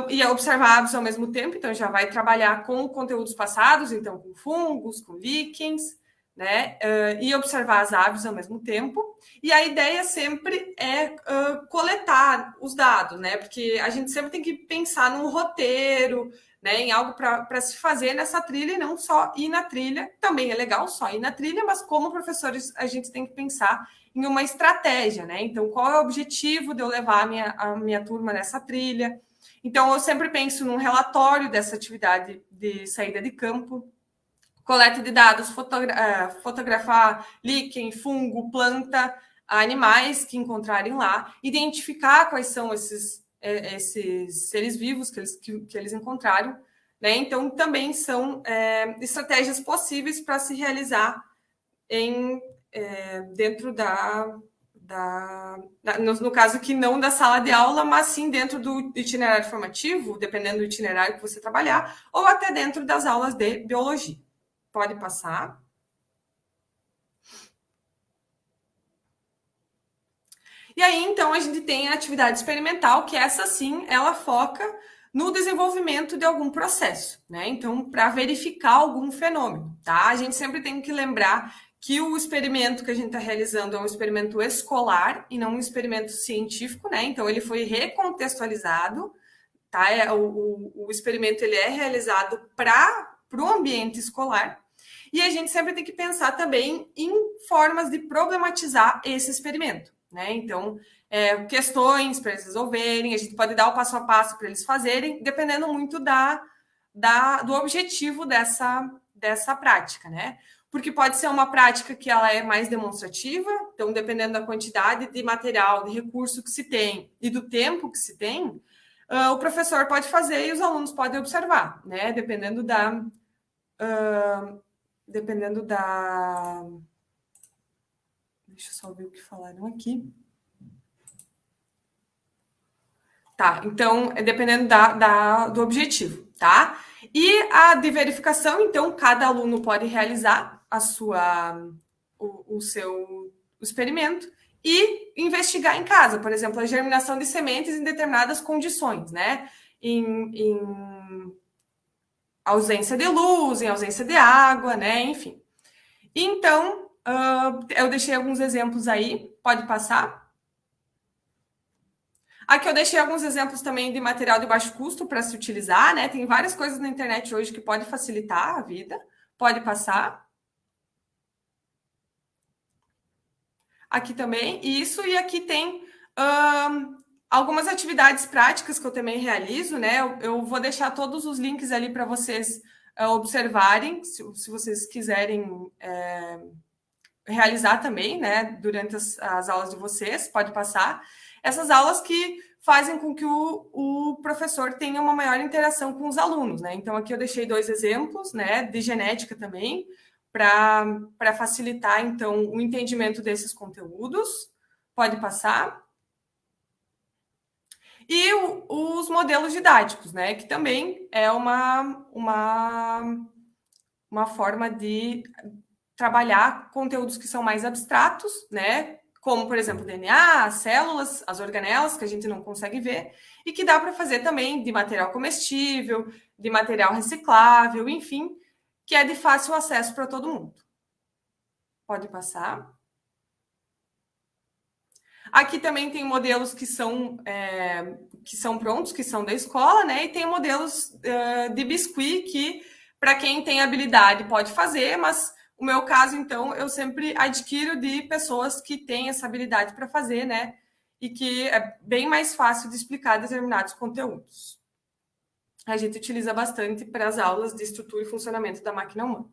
E observar aves ao mesmo tempo, então já vai trabalhar com conteúdos passados, então com fungos, com líquens, né? E observar as aves ao mesmo tempo. E a ideia sempre é coletar os dados, né? Porque a gente sempre tem que pensar num roteiro, né? Em algo para se fazer nessa trilha e não só ir na trilha. Também é legal só ir na trilha, mas como professores a gente tem que pensar em uma estratégia, né? Então, qual é o objetivo de eu levar a minha turma nessa trilha? Então, eu sempre penso num relatório dessa atividade de saída de campo, coleta de dados, fotografar líquen, fungo, planta, animais que encontrarem lá, identificar quais são esses seres vivos que eles encontraram, né? Então, também são estratégias possíveis para se realizar dentro no caso que não da sala de aula, mas sim dentro do itinerário formativo, dependendo do itinerário que você trabalhar, ou até dentro das aulas de biologia. Pode passar. E aí, então, a gente tem a atividade experimental, que essa sim, ela foca no desenvolvimento de algum processo, né? Então, para verificar algum fenômeno, tá? A gente sempre tem que lembrar que o experimento que a gente está realizando é um experimento escolar e não um experimento científico, né? Então, ele foi recontextualizado, tá? O experimento ele é realizado para o ambiente escolar. E a gente sempre tem que pensar também em formas de problematizar esse experimento, né? Então, questões para eles resolverem, a gente pode dar o passo a passo para eles fazerem, dependendo muito do objetivo dessa prática, né? Porque pode ser uma prática que ela é mais demonstrativa, então, dependendo da quantidade de material, de recurso que se tem e do tempo que se tem, o professor pode fazer e os alunos podem observar, né? Dependendo da... Deixa eu só ver o que falaram aqui. Tá, então, dependendo do objetivo, tá? E a de verificação, então, cada aluno pode realizar o seu experimento e investigar em casa, por exemplo, a germinação de sementes em determinadas condições, né? Em ausência de luz, em ausência de água, né? Enfim. Então, eu deixei alguns exemplos aí, pode passar. Aqui eu deixei alguns exemplos também de material de baixo custo para se utilizar, né? Tem várias coisas na internet hoje que pode facilitar a vida. Pode passar. Aqui também, isso, e aqui tem algumas atividades práticas que eu também realizo, né? Eu vou deixar todos os links ali para vocês observarem, se vocês quiserem realizar também, né? Durante as aulas de vocês, pode passar. Essas aulas que fazem com que o professor tenha uma maior interação com os alunos, né? Então, aqui eu deixei 2 exemplos, né? De genética também, para facilitar, então, o entendimento desses conteúdos. Pode passar. E os modelos didáticos, né? Que também é uma forma de trabalhar conteúdos que são mais abstratos, né? Como, por exemplo, DNA, as células, as organelas, que a gente não consegue ver, e que dá para fazer também de material comestível, de material reciclável, enfim, que é de fácil acesso para todo mundo. Pode passar. Aqui também tem modelos que são prontos, que são da escola, né? E tem modelos de biscuit que, para quem tem habilidade, pode fazer, mas o meu caso, então, eu sempre adquiro de pessoas que têm essa habilidade para fazer, né? E que é bem mais fácil de explicar determinados conteúdos. A gente utiliza bastante para as aulas de estrutura e funcionamento da máquina humana.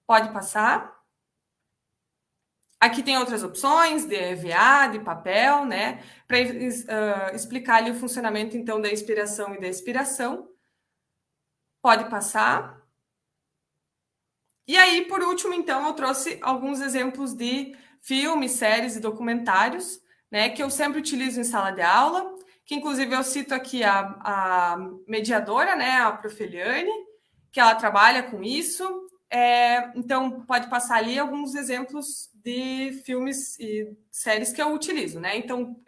Pode passar. Aqui tem outras opções de EVA, de papel, né? Para explicar ali o funcionamento, então, da inspiração e da expiração. Pode passar. E aí, por último, então, eu trouxe alguns exemplos de filmes, séries e documentários, né? Que eu sempre utilizo em sala de aula, que inclusive eu cito aqui a mediadora, né? A Prof. Eliane, que ela trabalha com isso. Então, pode passar ali alguns exemplos de filmes e séries que eu utilizo, né? Então,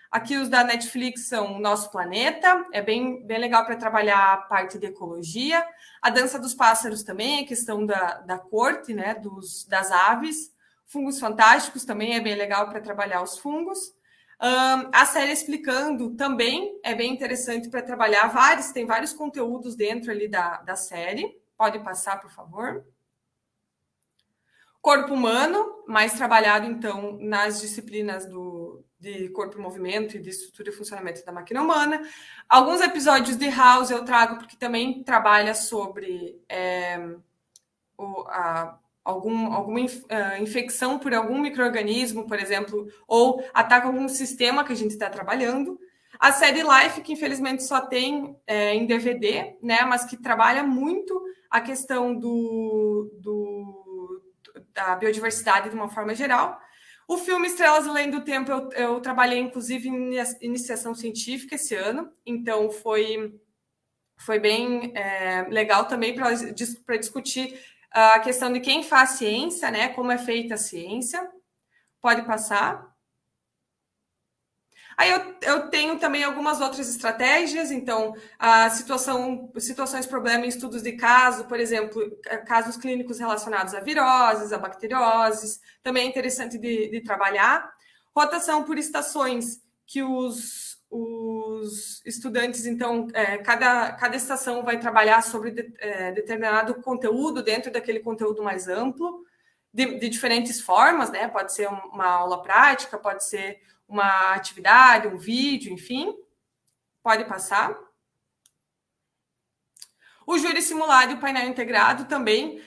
aqui os da Netflix são Nosso Planeta, é bem legal para trabalhar a parte de ecologia. A Dança dos Pássaros também, a questão da corte, né? Das aves. Fungos Fantásticos também é bem legal para trabalhar os fungos. A série Explicando também é bem interessante para trabalhar tem vários conteúdos dentro ali da série. Pode passar, por favor. Corpo humano, mais trabalhado, então, nas disciplinas de corpo e movimento e de estrutura e funcionamento da máquina humana. Alguns episódios de House eu trago porque também trabalha sobre alguma infecção por algum micro-organismo, por exemplo, ou ataca algum sistema que a gente está trabalhando. A série Life, que infelizmente só tem em DVD, né, mas que trabalha muito a questão da biodiversidade de uma forma geral. O filme Estrelas Além do Tempo, eu trabalhei, inclusive, em iniciação científica esse ano, então foi bem legal também para discutir a questão de quem faz ciência, né? Como é feita a ciência. Pode passar. Aí eu tenho também algumas outras estratégias, então, situações, problema em estudos de caso, por exemplo, casos clínicos relacionados a viroses, a bacterioses, também é interessante de trabalhar. Rotação por estações, que os estudantes, então, cada estação vai trabalhar sobre determinado conteúdo dentro daquele conteúdo mais amplo, de diferentes formas, né? Pode ser uma aula prática, pode ser uma atividade, um vídeo, enfim. Pode passar. O júri simulado e o painel integrado também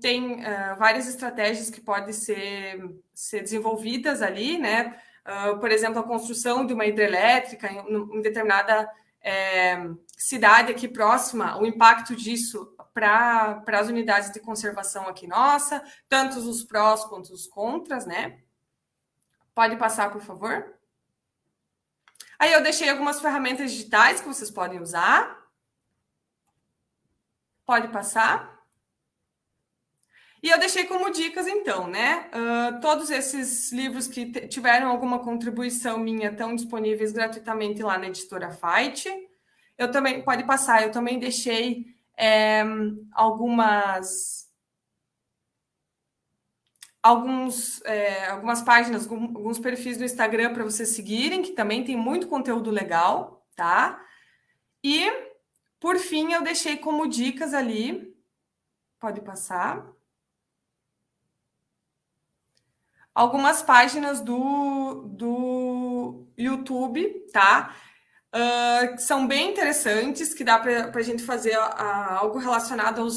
tem várias estratégias que podem ser desenvolvidas ali, né? Por exemplo, a construção de uma hidrelétrica em determinada cidade aqui próxima, o impacto disso para as unidades de conservação aqui nossa, tanto os prós quanto os contras, né? Pode passar, por favor. Aí eu deixei algumas ferramentas digitais que vocês podem usar. Pode passar. E eu deixei como dicas, então, né? Todos esses livros que tiveram alguma contribuição minha estão disponíveis gratuitamente lá na editora Fight. Eu também, pode passar, eu também deixei algumas páginas, alguns perfis do Instagram para vocês seguirem, que também tem muito conteúdo legal, tá? E, por fim, eu deixei como dicas ali, pode passar, algumas páginas do YouTube, tá? Que são bem interessantes, que dá para a gente fazer algo relacionado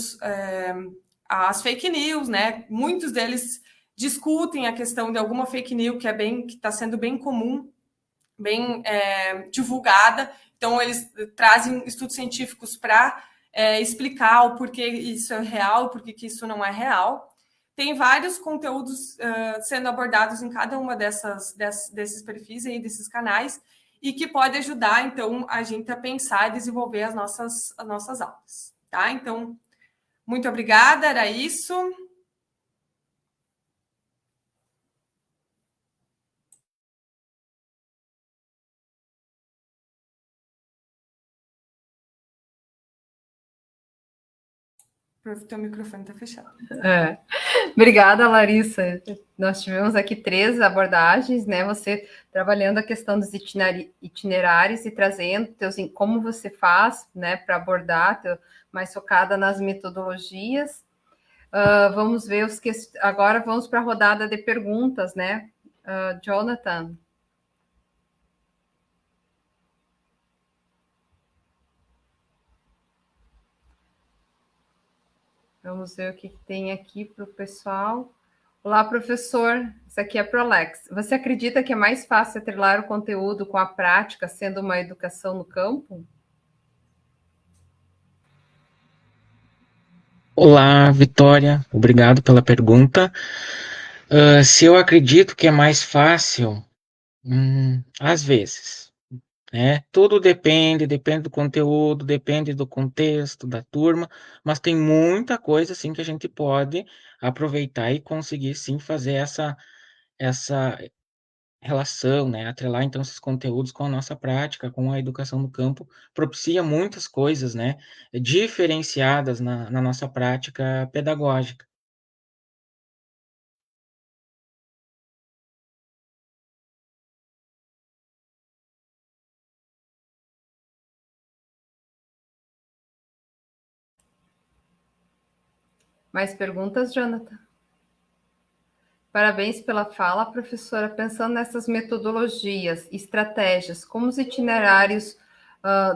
às fake news, né? Muitos deles discutem a questão de alguma fake news que está sendo bem comum, bem divulgada. Então, eles trazem estudos científicos para explicar o porquê isso é real, porquê que isso não é real. Tem vários conteúdos sendo abordados em cada uma desses perfis aí, desses canais, e que pode ajudar, então, a gente a pensar e desenvolver as nossas aulas, tá? Então, muito obrigada, era isso. Teu microfone está fechado.
Obrigada, Larissa. Nós tivemos aqui 3 abordagens, né? Você trabalhando a questão dos itinerários e trazendo como você faz, né, para abordar, mais focada nas metodologias. Vamos ver agora vamos para a rodada de perguntas, né? Jonathan. Vamos ver o que tem aqui para o pessoal. Olá, professor. Isso aqui é para o Alex. Você acredita que é mais fácil atrelar o conteúdo com a prática, sendo uma educação no campo?
Olá, Vitória. Obrigado pela pergunta. Se eu acredito que é mais fácil, às vezes. Tudo depende do conteúdo, depende do contexto, da turma, mas tem muita coisa assim que a gente pode aproveitar e conseguir sim fazer essa relação, né? Atrelar então esses conteúdos com a nossa prática, com a educação no campo, propicia muitas coisas, né? Diferenciadas na nossa prática pedagógica.
Mais perguntas, Jonathan? Parabéns pela fala, professora. Pensando nessas metodologias, estratégias, como os itinerários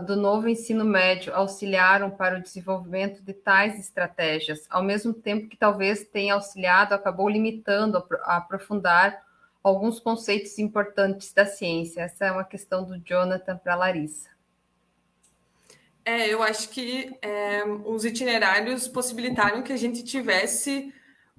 do novo ensino médio auxiliaram para o desenvolvimento de tais estratégias, ao mesmo tempo que talvez tenha auxiliado, acabou limitando a aprofundar alguns conceitos importantes da ciência. Essa é uma questão do Jonathan para a Larissa.
Eu acho que os itinerários possibilitaram que a gente tivesse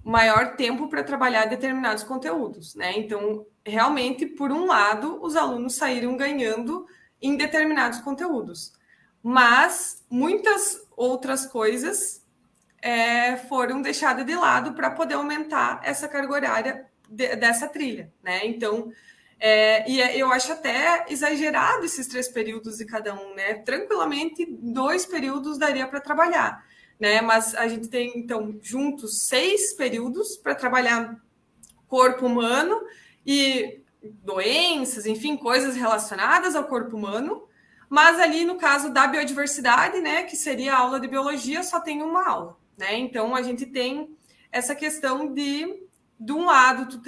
maior tempo para trabalhar determinados conteúdos, né? Então, realmente, por um lado, os alunos saíram ganhando em determinados conteúdos, mas muitas outras coisas foram deixadas de lado para poder aumentar essa carga horária dessa trilha, né? Então, eu acho até exagerado esses 3 períodos de cada um, né? Tranquilamente, 2 períodos daria para trabalhar, né? Mas a gente tem, então, juntos 6 períodos para trabalhar corpo humano e doenças, enfim, coisas relacionadas ao corpo humano. Mas ali, no caso da biodiversidade, né, que seria a aula de biologia, só tem uma aula, né? Então, a gente tem essa questão de um lado, tu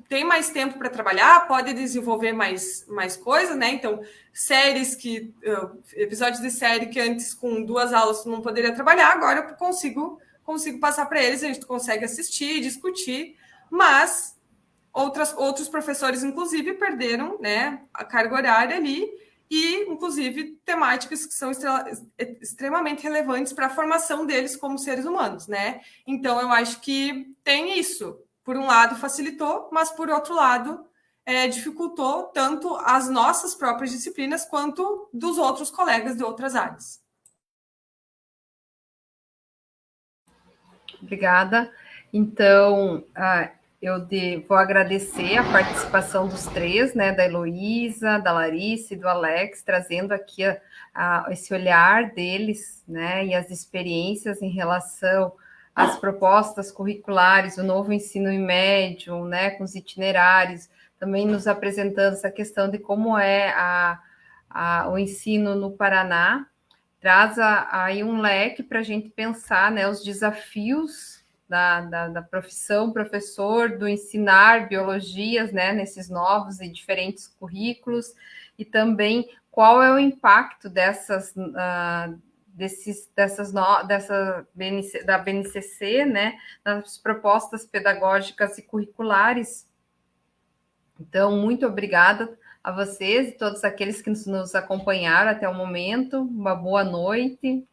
tem mais tempo para trabalhar, pode desenvolver mais coisas, né? Então, episódios de série que antes com 2 aulas tu não poderia trabalhar, agora eu consigo passar para eles, a gente consegue assistir, discutir, mas outros professores, inclusive, perderam, né, a carga horária ali e, inclusive, temáticas que são extremamente relevantes para a formação deles como seres humanos, né? Então, eu acho que tem isso. Por um lado, facilitou, mas, por outro lado, dificultou tanto as nossas próprias disciplinas quanto dos outros colegas de outras áreas.
Obrigada. Então, vou agradecer a participação dos 3, né, da Heloísa, da Larissa e do Alex, trazendo aqui esse olhar deles, né, e as experiências em relação às propostas curriculares, o novo ensino médio, né, com os itinerários, também nos apresentando essa questão de como é o ensino no Paraná, traz aí um leque para a gente pensar, né, os desafios da profissão professor, do ensinar biologias, né, nesses novos e diferentes currículos, e também qual é o impacto da BNCC, né, nas propostas pedagógicas e curriculares. Então, muito obrigada a vocês e todos aqueles que nos acompanharam até o momento. Uma boa noite.